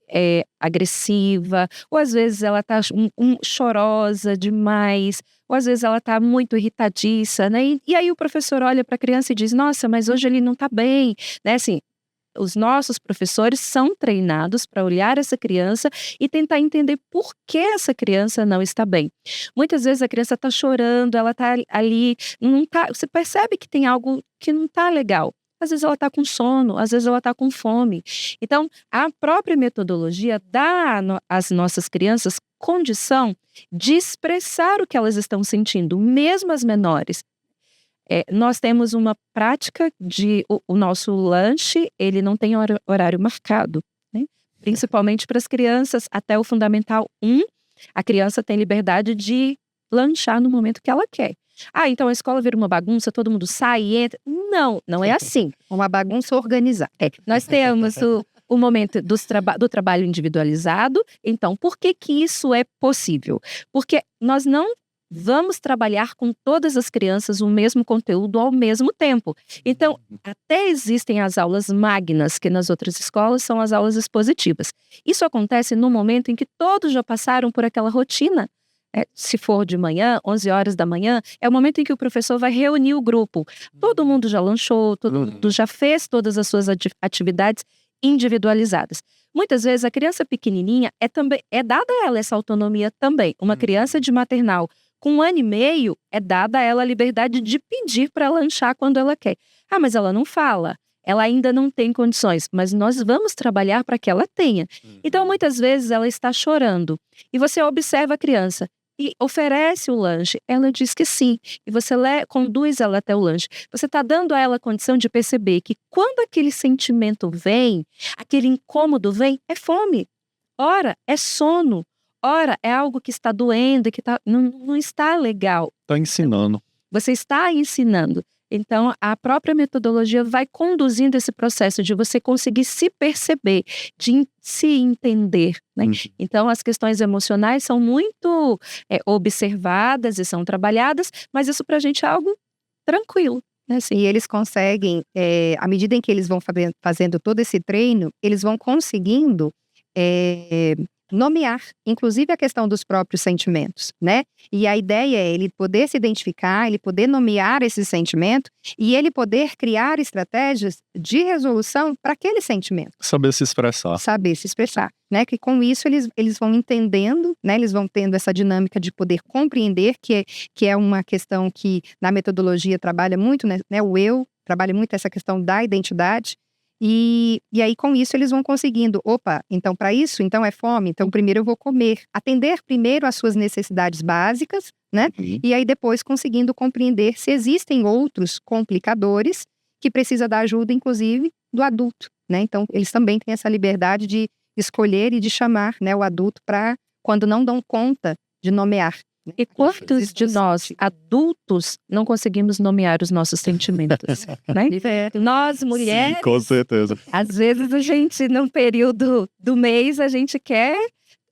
agressiva, ou às vezes ela está chorosa demais, ou às vezes ela está muito irritadiça, né? E aí o professor olha para a criança e diz, nossa, mas hoje ele não está bem, né? Assim, os nossos professores são treinados para olhar essa criança e tentar entender por que essa criança não está bem. Muitas vezes a criança está chorando, ela está ali, você percebe que tem algo que não está legal. Às vezes ela está com sono, às vezes ela está com fome. Então, a própria metodologia dá às nossas crianças condição de expressar o que elas estão sentindo, mesmo as menores. Nós temos uma prática o nosso lanche, ele não tem horário marcado, né? Principalmente para as crianças, até o Fundamental 1, a criança tem liberdade de lanchar no momento que ela quer. Então a escola vira uma bagunça, todo mundo sai e entra. Não é assim. Uma bagunça organizada. Nós temos o momento do trabalho individualizado. Então, por que isso é possível? Porque nós não vamos trabalhar com todas as crianças o mesmo conteúdo ao mesmo tempo. Então, até existem as aulas magnas, que nas outras escolas são as aulas expositivas. Isso acontece no momento em que todos já passaram por aquela rotina. Se for de manhã, 11 horas da manhã, é o momento em que o professor vai reunir o grupo. Todo mundo já lanchou, todo mundo já fez todas as suas atividades individualizadas. Muitas vezes a criança pequenininha é dada a ela essa autonomia também. Uma criança de maternal Com 1 ano e meio, é dada a ela a liberdade de pedir para lanchar quando ela quer. Ah, mas ela não fala. Ela ainda não tem condições, mas nós vamos trabalhar para que ela tenha. Então, muitas vezes, ela está chorando. E você observa a criança e oferece o lanche. Ela diz que sim. E você conduz ela até o lanche. Você está dando a ela a condição de perceber que quando aquele sentimento vem, aquele incômodo vem, é fome. Ora, é sono. Ora, é algo que está doendo, que não está legal. Está ensinando. Você está ensinando. Então, a própria metodologia vai conduzindo esse processo de você conseguir se perceber, de se entender, né? Então, as questões emocionais são muito observadas e são trabalhadas, mas isso para a gente é algo tranquilo. Assim, e eles conseguem, à medida em que eles vão fazendo todo esse treino, eles vão conseguindo nomear, inclusive a questão dos próprios sentimentos, né? E a ideia é ele poder se identificar, ele poder nomear esse sentimento e ele poder criar estratégias de resolução para aquele sentimento. Saber se expressar. Saber se expressar, né? Que com isso eles vão entendendo, né? Eles vão tendo essa dinâmica de poder compreender, que é uma questão que na metodologia trabalha muito, né? O eu trabalha muito essa questão da identidade. E aí, com isso, eles vão conseguindo, então para isso, então é fome, então primeiro eu vou comer. Atender primeiro às suas necessidades básicas, né? E aí depois conseguindo compreender se existem outros complicadores que precisa da ajuda, inclusive, do adulto, né? Então, eles também têm essa liberdade de escolher e de chamar, né, o adulto para quando não dão conta de nomear. E quantos de nós, adultos, não conseguimos nomear os nossos sentimentos, né? Nós, mulheres, Sim, com certeza. Às vezes a gente, num período do mês, a gente quer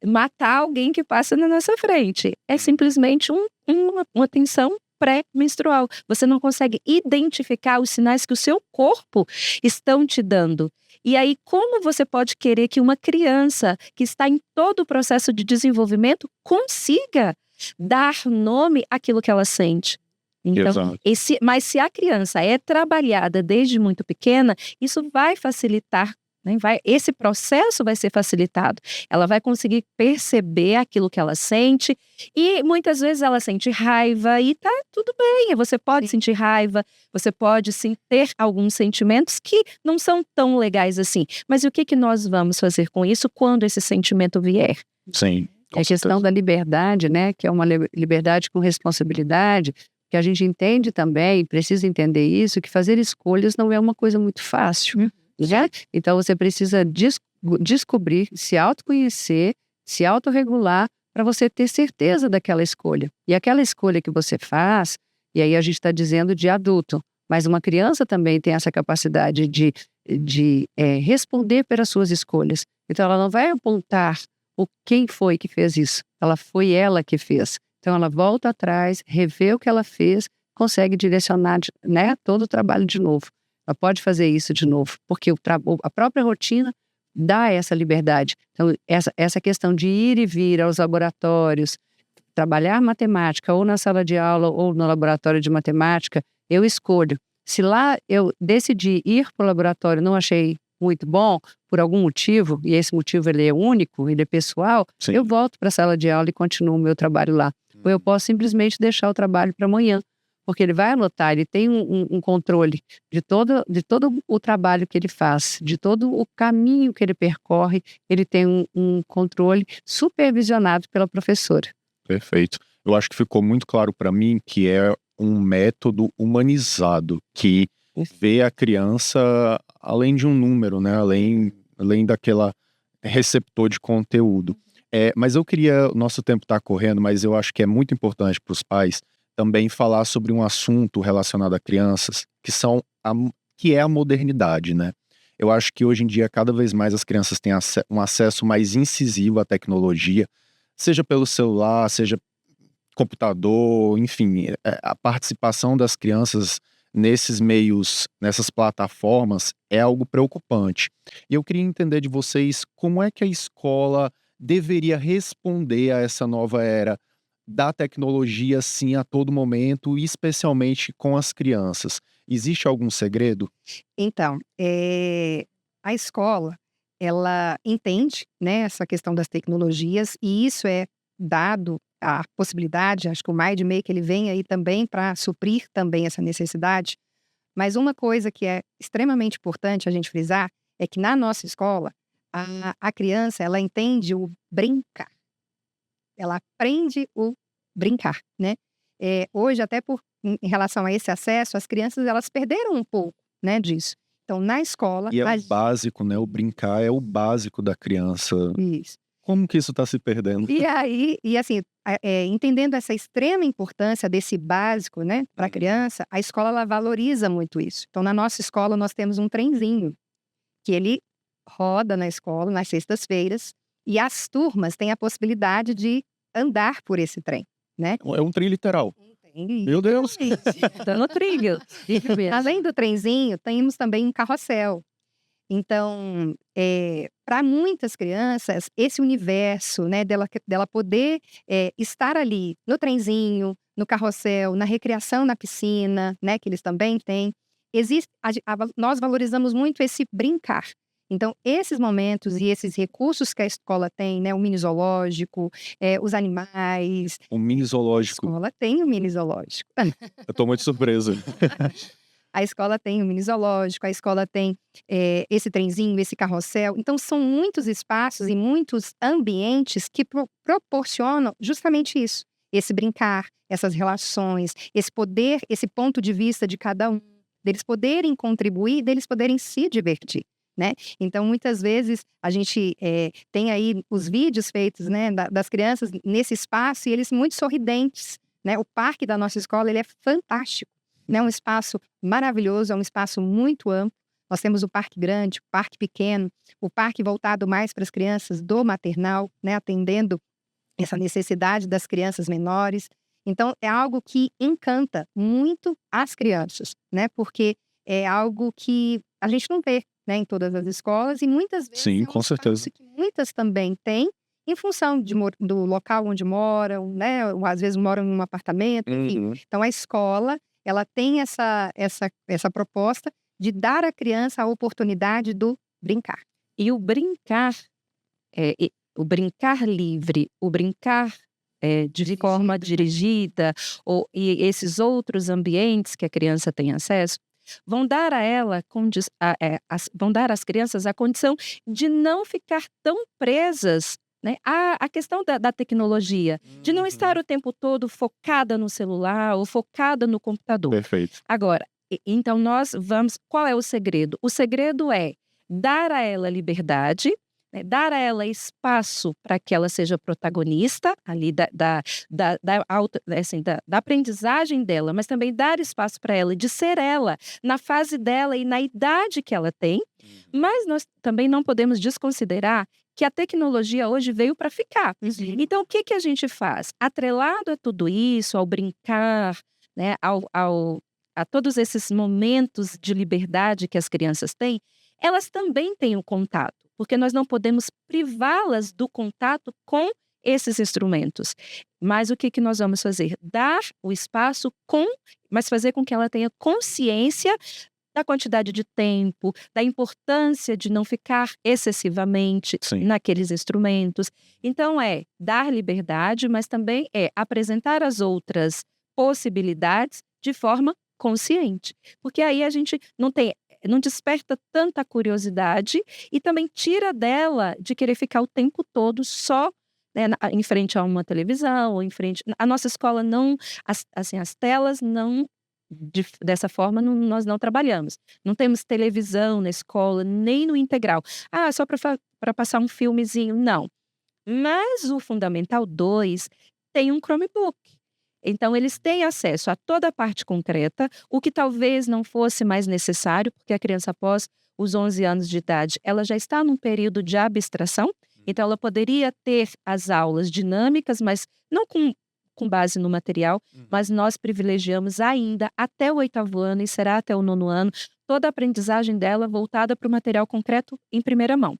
matar alguém que passa na nossa frente. É simplesmente uma tensão pré-menstrual. Você não consegue identificar os sinais que o seu corpo estão te dando. E aí, como você pode querer que uma criança que está em todo o processo de desenvolvimento consiga dar nome àquilo que ela sente? Então, mas se a criança é trabalhada desde muito pequena, isso vai facilitar, né? Esse processo vai ser facilitado. Ela vai conseguir perceber aquilo que ela sente e muitas vezes ela sente raiva e tá tudo bem. Você pode sentir raiva, você pode sim ter alguns sentimentos que não são tão legais assim. Mas o que nós vamos fazer com isso quando esse sentimento vier? Sim. É a questão da liberdade, né? Que é uma liberdade com responsabilidade, que a gente entende também, precisa entender isso, que fazer escolhas não é uma coisa muito fácil, né? Então você precisa descobrir, se autoconhecer, se autorregular para você ter certeza daquela escolha. E aquela escolha que você faz, e aí a gente está dizendo de adulto, mas uma criança também tem essa capacidade de responder pelas suas escolhas. Então ela não vai apontar quem foi que fez isso, foi ela que fez. Então ela volta atrás, revê o que ela fez, consegue direcionar, né, todo o trabalho de novo. Ela pode fazer isso de novo, porque a própria rotina dá essa liberdade. Então essa questão de ir e vir aos laboratórios, trabalhar matemática ou na sala de aula ou no laboratório de matemática, eu escolho. Se lá eu decidi ir para o laboratório, não achei muito bom, por algum motivo, e esse motivo ele é único, ele é pessoal, eu volto para a sala de aula e continuo o meu trabalho lá. Ou eu posso simplesmente deixar o trabalho para amanhã, porque ele vai anotar, ele tem um controle de todo o trabalho que ele faz, de todo o caminho que ele percorre, ele tem um controle supervisionado pela professora. Perfeito. Eu acho que ficou muito claro para mim que é um método humanizado, que vê a criança além de um número, né? Além daquela receptor de conteúdo. Mas o nosso tempo está correndo, mas eu acho que é muito importante para os pais também falar sobre um assunto relacionado a crianças, que é a modernidade, né? Eu acho que hoje em dia, cada vez mais as crianças têm um acesso mais incisivo à tecnologia, seja pelo celular, seja computador, enfim, a participação das crianças nesses meios, nessas plataformas, é algo preocupante. E eu queria entender de vocês como é que a escola deveria responder a essa nova era da tecnologia, sim, a todo momento, e especialmente com as crianças. Existe algum segredo? Então, a escola, ela entende, né, essa questão das tecnologias, e isso é dado a possibilidade, acho que o MindMake ele vem aí também para suprir também essa necessidade. Mas uma coisa que é extremamente importante a gente frisar é que na nossa escola, a criança, ela entende o brincar. Ela aprende o brincar, né? Hoje, até em relação a esse acesso, as crianças, elas perderam um pouco, né, disso. Então, na escola... E é o básico, né? O brincar é o básico da criança. Isso. Como que isso está se perdendo? E aí, assim, entendendo essa extrema importância desse básico, né, para a criança, a escola ela valoriza muito isso. Então, na nossa escola, nós temos um trenzinho que ele roda na escola nas sextas-feiras e as turmas têm a possibilidade de andar por esse trem, né? É um trem literal. Meu Deus! Tá no trilho. Além do trenzinho, temos também um carrossel. Então, para muitas crianças, esse universo, né, dela poder estar ali no trenzinho, no carrossel, na recreação na piscina, né, que eles também têm, nós valorizamos muito esse brincar. Então, esses momentos e esses recursos que a escola tem, né, o mini zoológico, os animais... Um mini A zoológico. escola tem o mini zoológico. Eu tô muito surpreso. A escola tem o mini zoológico, a escola tem esse trenzinho, esse carrossel. Então, são muitos espaços e muitos ambientes que proporcionam justamente isso. Esse brincar, essas relações, esse poder, esse ponto de vista de cada um, deles poderem contribuir, deles poderem se divertir, né? Então, muitas vezes, a gente tem aí os vídeos feitos, né, das crianças nesse espaço e eles muito sorridentes, né? O parque da nossa escola, ele é fantástico. É um espaço maravilhoso, é um espaço muito amplo. Nós temos o parque grande, o parque pequeno, o parque voltado mais para as crianças do maternal, né, atendendo essa necessidade das crianças menores. Então, é algo que encanta muito as crianças, né, porque é algo que a gente não vê, né, em todas as escolas e muitas vezes Sim, é um com certeza. espaço que muitas também têm em função do local onde moram, né, ou às vezes moram em um apartamento, enfim. Uhum. Então, a escola ela tem essa proposta de dar à criança a oportunidade do brincar. E o brincar livre, o brincar de forma dirigida, e esses outros ambientes que a criança tem acesso, vão dar a ela, vão dar às crianças a condição de não ficar tão presas, né, a questão da tecnologia, de não estar o tempo todo focada no celular ou focada no computador. Perfeito. Agora, então qual é o segredo? O segredo é dar a ela liberdade, né, dar a ela espaço para que ela seja protagonista ali da aprendizagem dela, mas também dar espaço para ela de ser ela na fase dela e na idade que ela tem. Mas nós também não podemos desconsiderar que a tecnologia hoje veio para ficar. Então, o que a gente faz? Atrelado a tudo isso, ao brincar, né, a todos esses momentos de liberdade que as crianças têm, elas também têm o contato, porque nós não podemos privá-las do contato com esses instrumentos. Mas o que nós vamos fazer? Dar o espaço mas fazer com que ela tenha consciência da quantidade de tempo, da importância de não ficar excessivamente naqueles instrumentos. Então, dar liberdade, mas também apresentar as outras possibilidades de forma consciente. Porque aí a gente não desperta tanta curiosidade e também tira dela de querer ficar o tempo todo só, né, em frente a uma televisão, ou em frente... A nossa escola as telas não... dessa forma, nós não trabalhamos. Não temos televisão na escola, nem no integral. Só para passar um filmezinho. Não. Mas o Fundamental 2 tem um Chromebook. Então, eles têm acesso a toda a parte concreta, o que talvez não fosse mais necessário, porque a criança, após os 11 anos de idade, ela já está num período de abstração. Então, ela poderia ter as aulas dinâmicas, mas não com base no material, mas nós privilegiamos ainda até o 8º ano e será até o 9º ano, toda a aprendizagem dela voltada para o material concreto em primeira mão.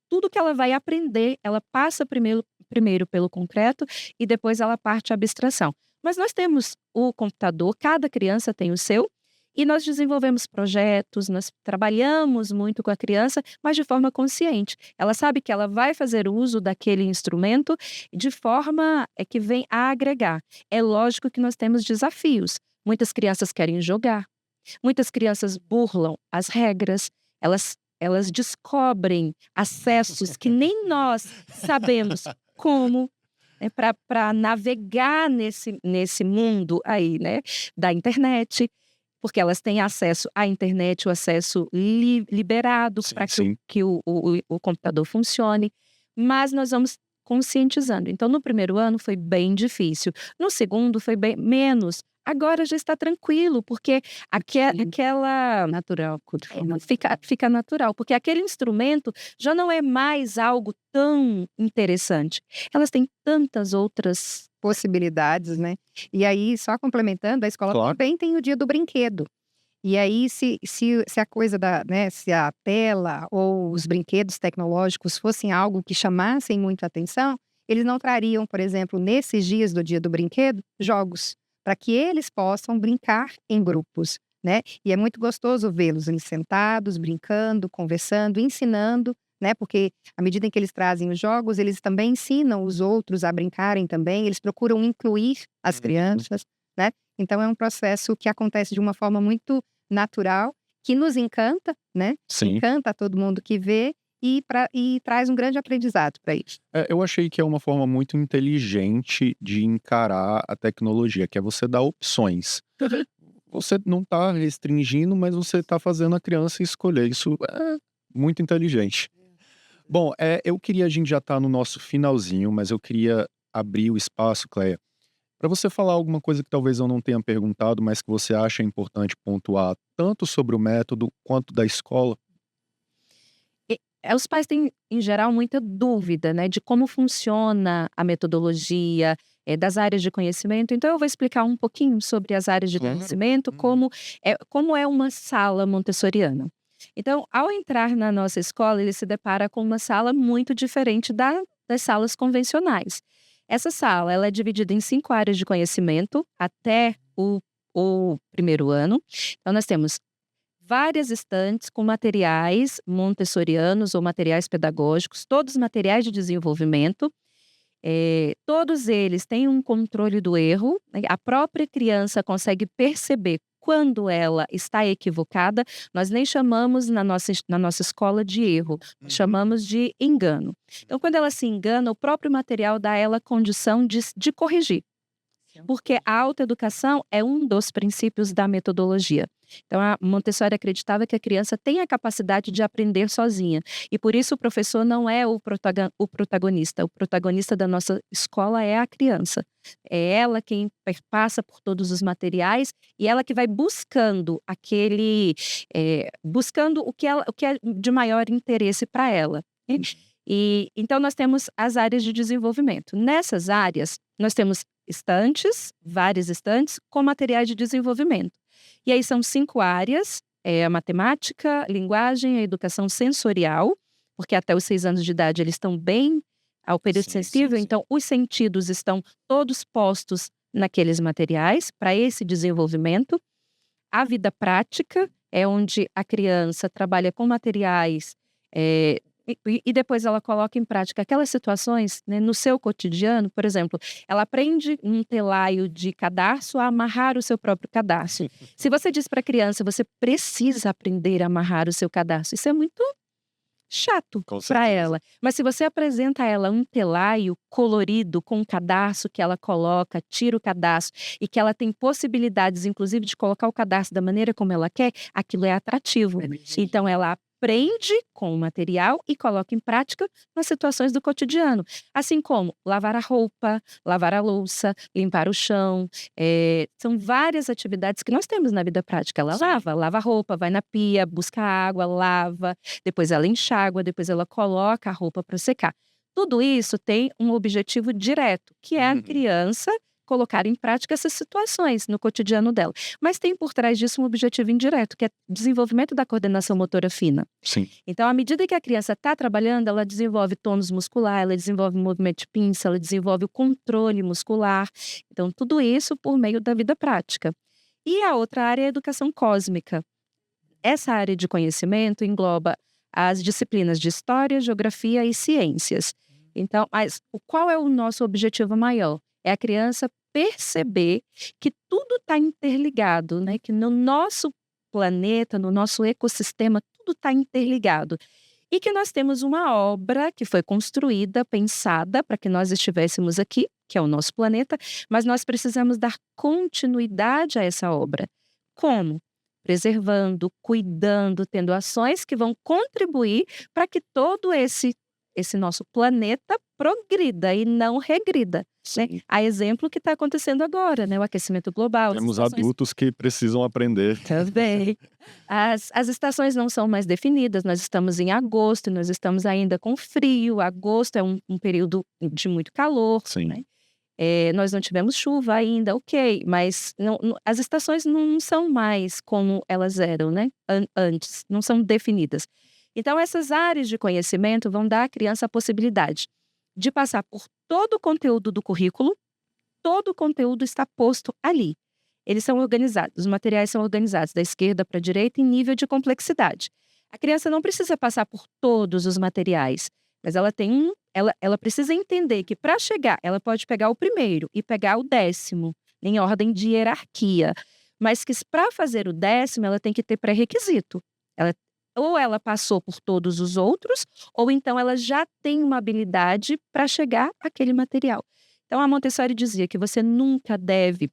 Tudo que ela vai aprender, ela passa primeiro pelo concreto e depois ela parte à abstração. Mas nós temos o computador, cada criança tem o seu, E nós desenvolvemos projetos, nós trabalhamos muito com a criança, mas de forma consciente. Ela sabe que ela vai fazer uso daquele instrumento de forma que vem a agregar. É lógico que nós temos desafios. Muitas crianças querem jogar, muitas crianças burlam as regras, elas descobrem acessos que nem nós sabemos como, para navegar nesse mundo aí, né, da internet, porque elas têm acesso à internet, o acesso liberado para que o computador funcione, mas nós vamos conscientizando. Então, no primeiro ano foi bem difícil, no segundo foi bem menos. Agora já está tranquilo, porque aquela Natural. fica natural, porque aquele instrumento já não é mais algo tão interessante. Elas têm tantas outras possibilidades, né? E aí, só complementando, a escola também tem o dia do brinquedo. E aí, se a coisa né, se a tela ou os brinquedos tecnológicos fossem algo que chamassem muito a atenção, eles não trariam, por exemplo, nesses dias do dia do brinquedo, jogos, para que eles possam brincar em grupos, né? E é muito gostoso vê-los ali sentados, brincando, conversando, ensinando, né? Porque à medida em que eles trazem os jogos, eles também ensinam os outros a brincarem também, eles procuram incluir as crianças, né? Então é um processo que acontece de uma forma muito natural, que nos encanta, né? Sim. Encanta a todo mundo que vê e traz um grande aprendizado para isso. Eu achei que é uma forma muito inteligente de encarar a tecnologia, que é você dar opções. Você não está restringindo, mas você está fazendo a criança escolher. Isso é muito inteligente. Bom, a gente já está no nosso finalzinho, mas eu queria abrir o espaço, Cleia, para você falar alguma coisa que talvez eu não tenha perguntado, mas que você acha importante pontuar, tanto sobre o método quanto da escola. Os pais têm, em geral, muita dúvida, né, de como funciona a metodologia, das áreas de conhecimento. Então, eu vou explicar um pouquinho sobre as áreas de conhecimento, como é uma sala montessoriana. Então, ao entrar na nossa escola, ele se depara com uma sala muito diferente das salas convencionais. Essa sala, ela é dividida em 5 áreas de conhecimento até o primeiro ano. Então, nós temos várias estantes com materiais montessorianos ou materiais pedagógicos, todos materiais de desenvolvimento. Todos eles têm um controle do erro, né? A própria criança consegue perceber quando ela está equivocada. Nós nem chamamos na nossa escola de erro, chamamos de engano. Então, quando ela se engana, o próprio material dá a ela a condição de corrigir. Porque a autoeducação é um dos princípios da metodologia. Então, a Montessori acreditava que a criança tem a capacidade de aprender sozinha. E por isso o professor não é o protagonista. O protagonista da nossa escola é a criança. É ela quem passa por todos os materiais e ela que vai buscando buscando o que é de maior interesse para ela. E então nós temos as áreas de desenvolvimento. Nessas áreas, nós temos várias estantes com materiais de desenvolvimento. E aí são 5 áreas, a matemática, a linguagem, a educação sensorial, porque até os 6 anos de idade eles estão bem ao período sensível, então os sentidos estão todos postos naqueles materiais para esse desenvolvimento. A vida prática é onde a criança trabalha com materiais e depois ela coloca em prática aquelas situações, né, no seu cotidiano. Por exemplo, ela aprende um telaio de cadarço a amarrar o seu próprio cadarço. Se você diz para a criança, você precisa aprender a amarrar o seu cadarço, isso é muito chato para ela. Mas se você apresenta a ela um telaio colorido com um cadarço que ela coloca, tira o cadarço e que ela tem possibilidades, inclusive, de colocar o cadarço da maneira como ela quer, aquilo é atrativo. Então, ela aprende com o material e coloca em prática nas situações do cotidiano. Assim como lavar a roupa, lavar a louça, limpar o chão. São várias atividades que nós temos na vida prática. Ela lava a roupa, vai na pia, busca água, lava, depois ela enxágua, depois ela coloca a roupa para secar. Tudo isso tem um objetivo direto, que é a criança colocar em prática essas situações no cotidiano dela. Mas tem por trás disso um objetivo indireto, que é o desenvolvimento da coordenação motora fina. Sim. Então, à medida que a criança está trabalhando, ela desenvolve tônus muscular, ela desenvolve movimento de pinça, ela desenvolve o controle muscular. Então, tudo isso por meio da vida prática. E a outra área é a educação cósmica. Essa área de conhecimento engloba as disciplinas de história, geografia e ciências. Então, qual é o nosso objetivo maior? É a criança perceber que tudo está interligado, né? Que no nosso planeta, no nosso ecossistema, tudo está interligado. E que nós temos uma obra que foi construída, pensada para que nós estivéssemos aqui, que é o nosso planeta, mas nós precisamos dar continuidade a essa obra. Como? Preservando, cuidando, tendo ações que vão contribuir para que todo esse nosso planeta progrida e não regrida. Né? A exemplo que está acontecendo agora, né? O aquecimento global. Temos adultos que precisam aprender. Também. As estações não são mais definidas, nós estamos em agosto, nós estamos ainda com frio, agosto é um período de muito calor. Sim. Né? Nós não tivemos chuva ainda, ok, mas as estações não são mais como elas eram, né? Antes, não são definidas. Então, essas áreas de conhecimento vão dar à criança a possibilidade de passar por todo o conteúdo do currículo, todo o conteúdo está posto ali. Eles são organizados, os materiais são organizados da esquerda para a direita em nível de complexidade. A criança não precisa passar por todos os materiais, mas ela precisa entender que para chegar, ela pode pegar o primeiro e pegar o 10º, em ordem de hierarquia, mas que para fazer o 10º, ela tem que ter pré-requisito. Ou ela passou por todos os outros, ou então ela já tem uma habilidade para chegar àquele material. Então, a Montessori dizia que você nunca deve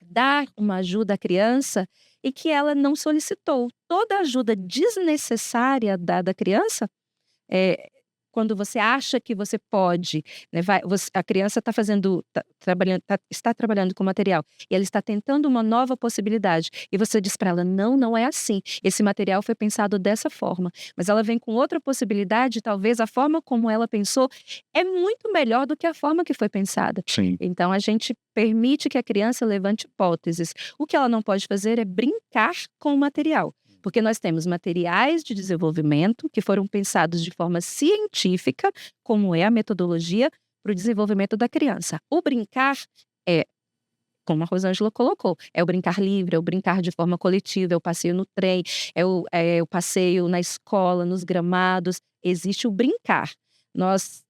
dar uma ajuda à criança e que ela não solicitou. Toda ajuda desnecessária dada à criança, quando você acha que você pode, né, a criança está trabalhando com material e ela está tentando uma nova possibilidade e você diz para ela, não é assim, esse material foi pensado dessa forma, mas ela vem com outra possibilidade, talvez a forma como ela pensou é muito melhor do que a forma que foi pensada. Sim. Então a gente permite que a criança levante hipóteses. O que ela não pode fazer é brincar com o material. Porque nós temos materiais de desenvolvimento que foram pensados de forma científica, como é a metodologia para o desenvolvimento da criança. O brincar como a Rosângela colocou, é o brincar livre, é o brincar de forma coletiva, é o passeio no trem, é o passeio na escola, nos gramados. Existe o brincar. Nós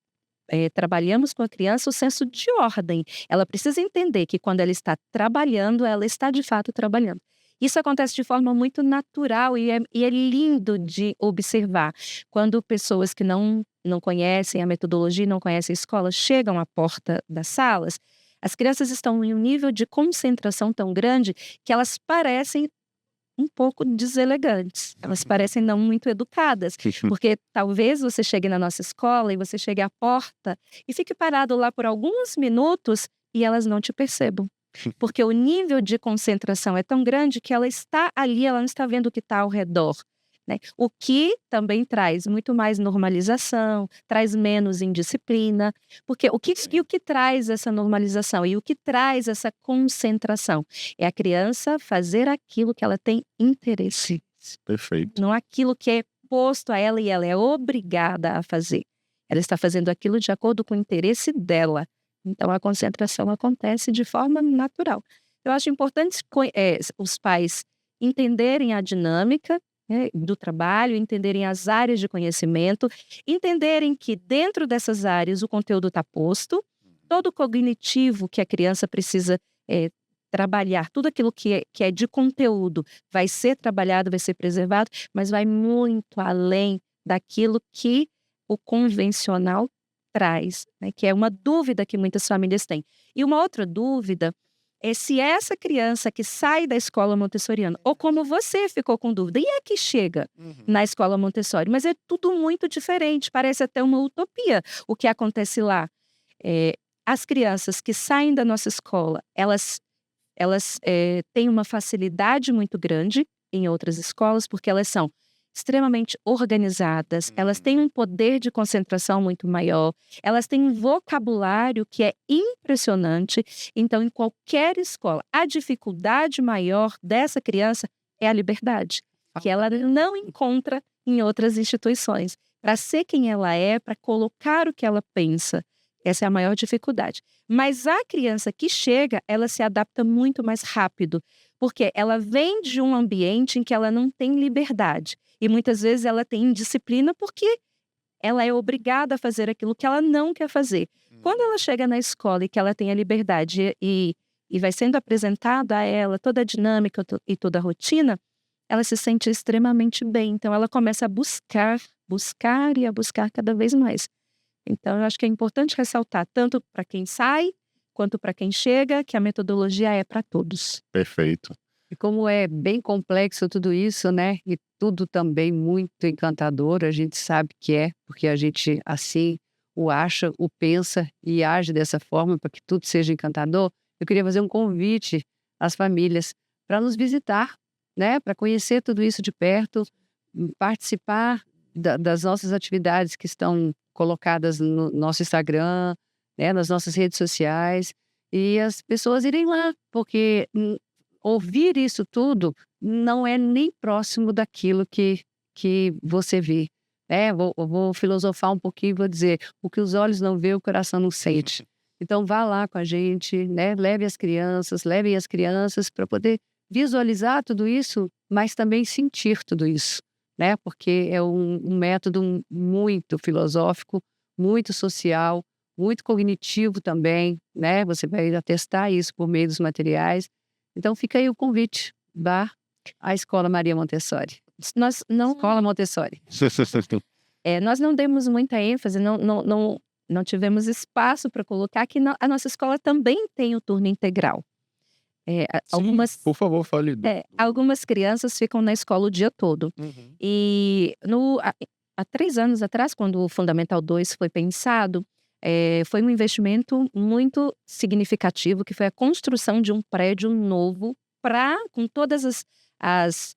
trabalhamos com a criança o senso de ordem. Ela precisa entender que quando ela está trabalhando, ela está de fato trabalhando. Isso acontece de forma muito natural e é lindo de observar. Quando pessoas que não conhecem a metodologia, não conhecem a escola, chegam à porta das salas, as crianças estão em um nível de concentração tão grande que elas parecem um pouco deselegantes. Elas parecem não muito educadas. Porque talvez você chegue na nossa escola e você chegue à porta e fique parado lá por alguns minutos e elas não te percebam. Porque o nível de concentração é tão grande que ela está ali, ela não está vendo o que está ao redor. Né? O que também traz muito mais normalização, traz menos indisciplina. Porque o que traz essa normalização e o que traz essa concentração? É a criança fazer aquilo que ela tem interesse. Perfeito. Não aquilo que é posto a ela e ela é obrigada a fazer. Ela está fazendo aquilo de acordo com o interesse dela. Então, a concentração acontece de forma natural. Eu acho importante os pais entenderem a dinâmica do trabalho, entenderem as áreas de conhecimento, entenderem que dentro dessas áreas o conteúdo está posto, todo o cognitivo que a criança precisa trabalhar, tudo aquilo que é de conteúdo vai ser trabalhado, vai ser preservado, mas vai muito além daquilo que o convencional traz, né, que é uma dúvida que muitas famílias têm. E uma outra dúvida é se essa criança que sai da escola montessoriana, ou como você ficou com dúvida, e é que chega na escola Montessori, mas é tudo muito diferente, parece até uma utopia o que acontece lá. As crianças que saem da nossa escola, elas têm uma facilidade muito grande em outras escolas, porque elas são extremamente organizadas, elas têm um poder de concentração muito maior, elas têm um vocabulário que é impressionante. Então, em qualquer escola, a dificuldade maior dessa criança é a liberdade, que ela não encontra em outras instituições. Para ser quem ela é, para colocar o que ela pensa, essa é a maior dificuldade. Mas a criança que chega, ela se adapta muito mais rápido, Porque ela vem de um ambiente em que ela não tem liberdade. E muitas vezes ela tem indisciplina porque ela é obrigada a fazer aquilo que ela não quer fazer. Quando ela chega na escola e que ela tem a liberdade e vai sendo apresentada a ela toda a dinâmica e toda a rotina, ela se sente extremamente bem. Então, ela começa a buscar e a buscar cada vez mais. Então, eu acho que é importante ressaltar, tanto para quem sai, quanto para quem chega, que a metodologia é para todos. Perfeito. E como é bem complexo tudo isso, né? E tudo também muito encantador, a gente sabe que é, porque a gente assim o acha, o pensa e age dessa forma para que tudo seja encantador. Eu queria fazer um convite às famílias para nos visitar, né? Para conhecer tudo isso de perto, participar das nossas atividades que estão colocadas no nosso Instagram, né? Nas nossas redes sociais, e as pessoas irem lá, porque ouvir isso tudo não é nem próximo daquilo que você vê. Vou filosofar um pouquinho e vou dizer, o que os olhos não vê, o coração não sente. Então vá lá com a gente, né? Levem as crianças para poder visualizar tudo isso, mas também sentir tudo isso, né? Porque é um método muito filosófico, muito social, muito cognitivo também, né? Você vai atestar isso por meio dos materiais. Então fica aí o convite, vá à Escola Maria Montessori. Nós não, Escola Montessori. nós não demos muita ênfase, não tivemos espaço para colocar que a nossa escola também tem o turno integral. Sim, por favor, fale. Algumas crianças ficam na escola o dia todo. E há 3 anos atrás, quando o Fundamental 2 foi pensado, foi um investimento muito significativo, que foi a construção de um prédio novo com todas as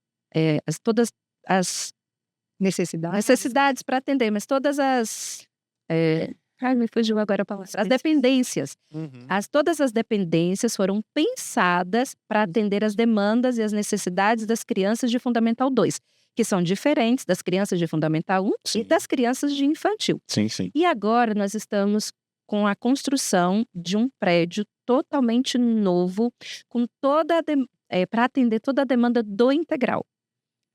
necessidades para atender, mas todas as... me fugiu agora a palavra. As dependências. Todas as dependências foram pensadas para atender as demandas e as necessidades das crianças de Fundamental 2, que são diferentes das crianças de Fundamental 1 e das crianças de infantil. Sim, sim. E agora nós estamos com a construção de um prédio totalmente novo, com para atender toda a demanda do integral.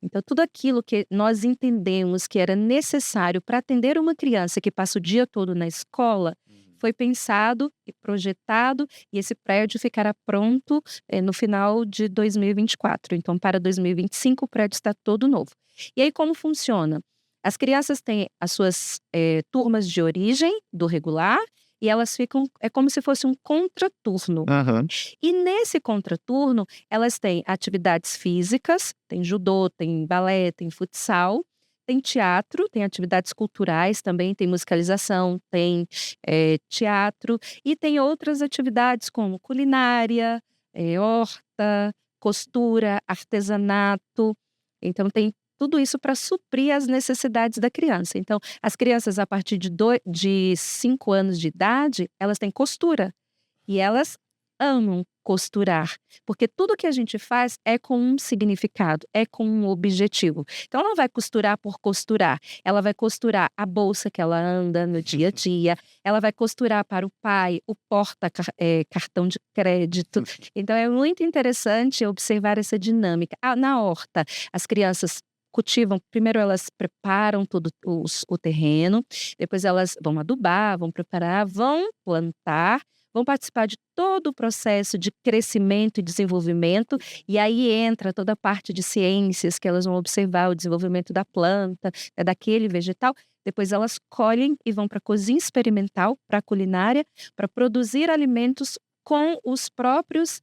Então, tudo aquilo que nós entendemos que era necessário para atender uma criança que passa o dia todo na escola, foi pensado e projetado, e esse prédio ficará pronto no final de 2024. Então, para 2025, o prédio está todo novo. E aí, como funciona? As crianças têm as suas turmas de origem do regular, e elas ficam, é como se fosse um contraturno. E nesse contraturno, elas têm atividades físicas, tem judô, tem balé, tem futsal, tem teatro, tem atividades culturais também, tem musicalização, tem teatro, e tem outras atividades como culinária, horta, costura, artesanato. Então, tem tudo isso para suprir as necessidades da criança. Então, as crianças a partir de 5 anos de idade, elas têm costura. E elas amam costurar, porque tudo que a gente faz é com um significado, é com um objetivo. Então, ela não vai costurar por costurar. Ela vai costurar a bolsa que ela anda no dia a dia. Ela vai costurar para o pai, o cartão de crédito. Então, é muito interessante observar essa dinâmica. Na horta, as crianças cultivam, primeiro elas preparam todo o terreno, depois elas vão adubar, vão preparar, vão plantar, vão participar de todo o processo de crescimento e desenvolvimento, e aí entra toda a parte de ciências, que elas vão observar o desenvolvimento da planta, daquele vegetal. Depois elas colhem e vão para a cozinha experimental, para a culinária, para produzir alimentos com os próprios,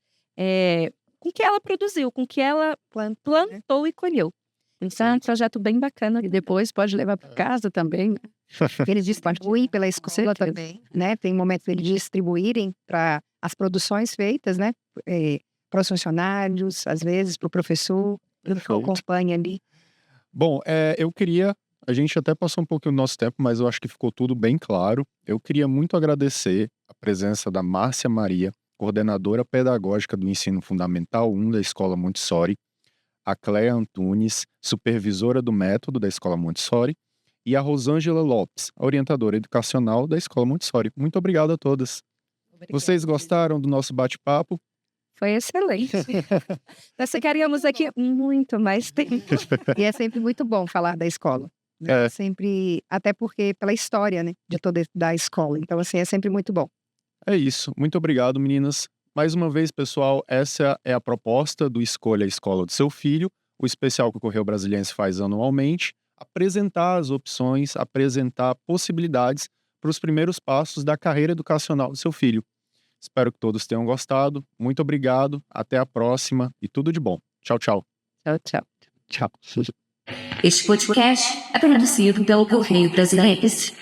com o que ela produziu, com o que ela plantou e colheu. Então, é um projeto bem bacana. E depois pode levar para casa também, né? Eles distribuem pela escola também, né? Tem momentos deles distribuírem para as produções feitas, né? Para os funcionários, às vezes para o professor, que acompanha ali. Bom, a gente até passou um pouquinho do nosso tempo, mas eu acho que ficou tudo bem claro. Eu queria muito agradecer a presença da Márcia Maria, coordenadora pedagógica do Ensino Fundamental 1 da Escola Montessori, a Cléia Antunes, supervisora do método da Escola Montessori, e a Rosângela Lopes, orientadora educacional da Escola Montessori. Muito obrigado a todas. Vocês gostaram do nosso bate-papo? Foi excelente. Nós ficaríamos aqui muito mais tempo. E é sempre muito bom falar da escola. Né? Sempre, até porque pela história, né, de toda da escola. Então, assim, é sempre muito bom. É isso. Muito obrigado, meninas. Mais uma vez, pessoal, essa é a proposta do Escolha a Escola do Seu Filho, o especial que o Correio Brasiliense faz anualmente, apresentar as opções, apresentar possibilidades para os primeiros passos da carreira educacional do seu filho. Espero que todos tenham gostado. Muito obrigado. Até a próxima e tudo de bom. Tchau, tchau. Tchau, tchau. Tchau. Este podcast é produzido pelo Correio Brasiliense.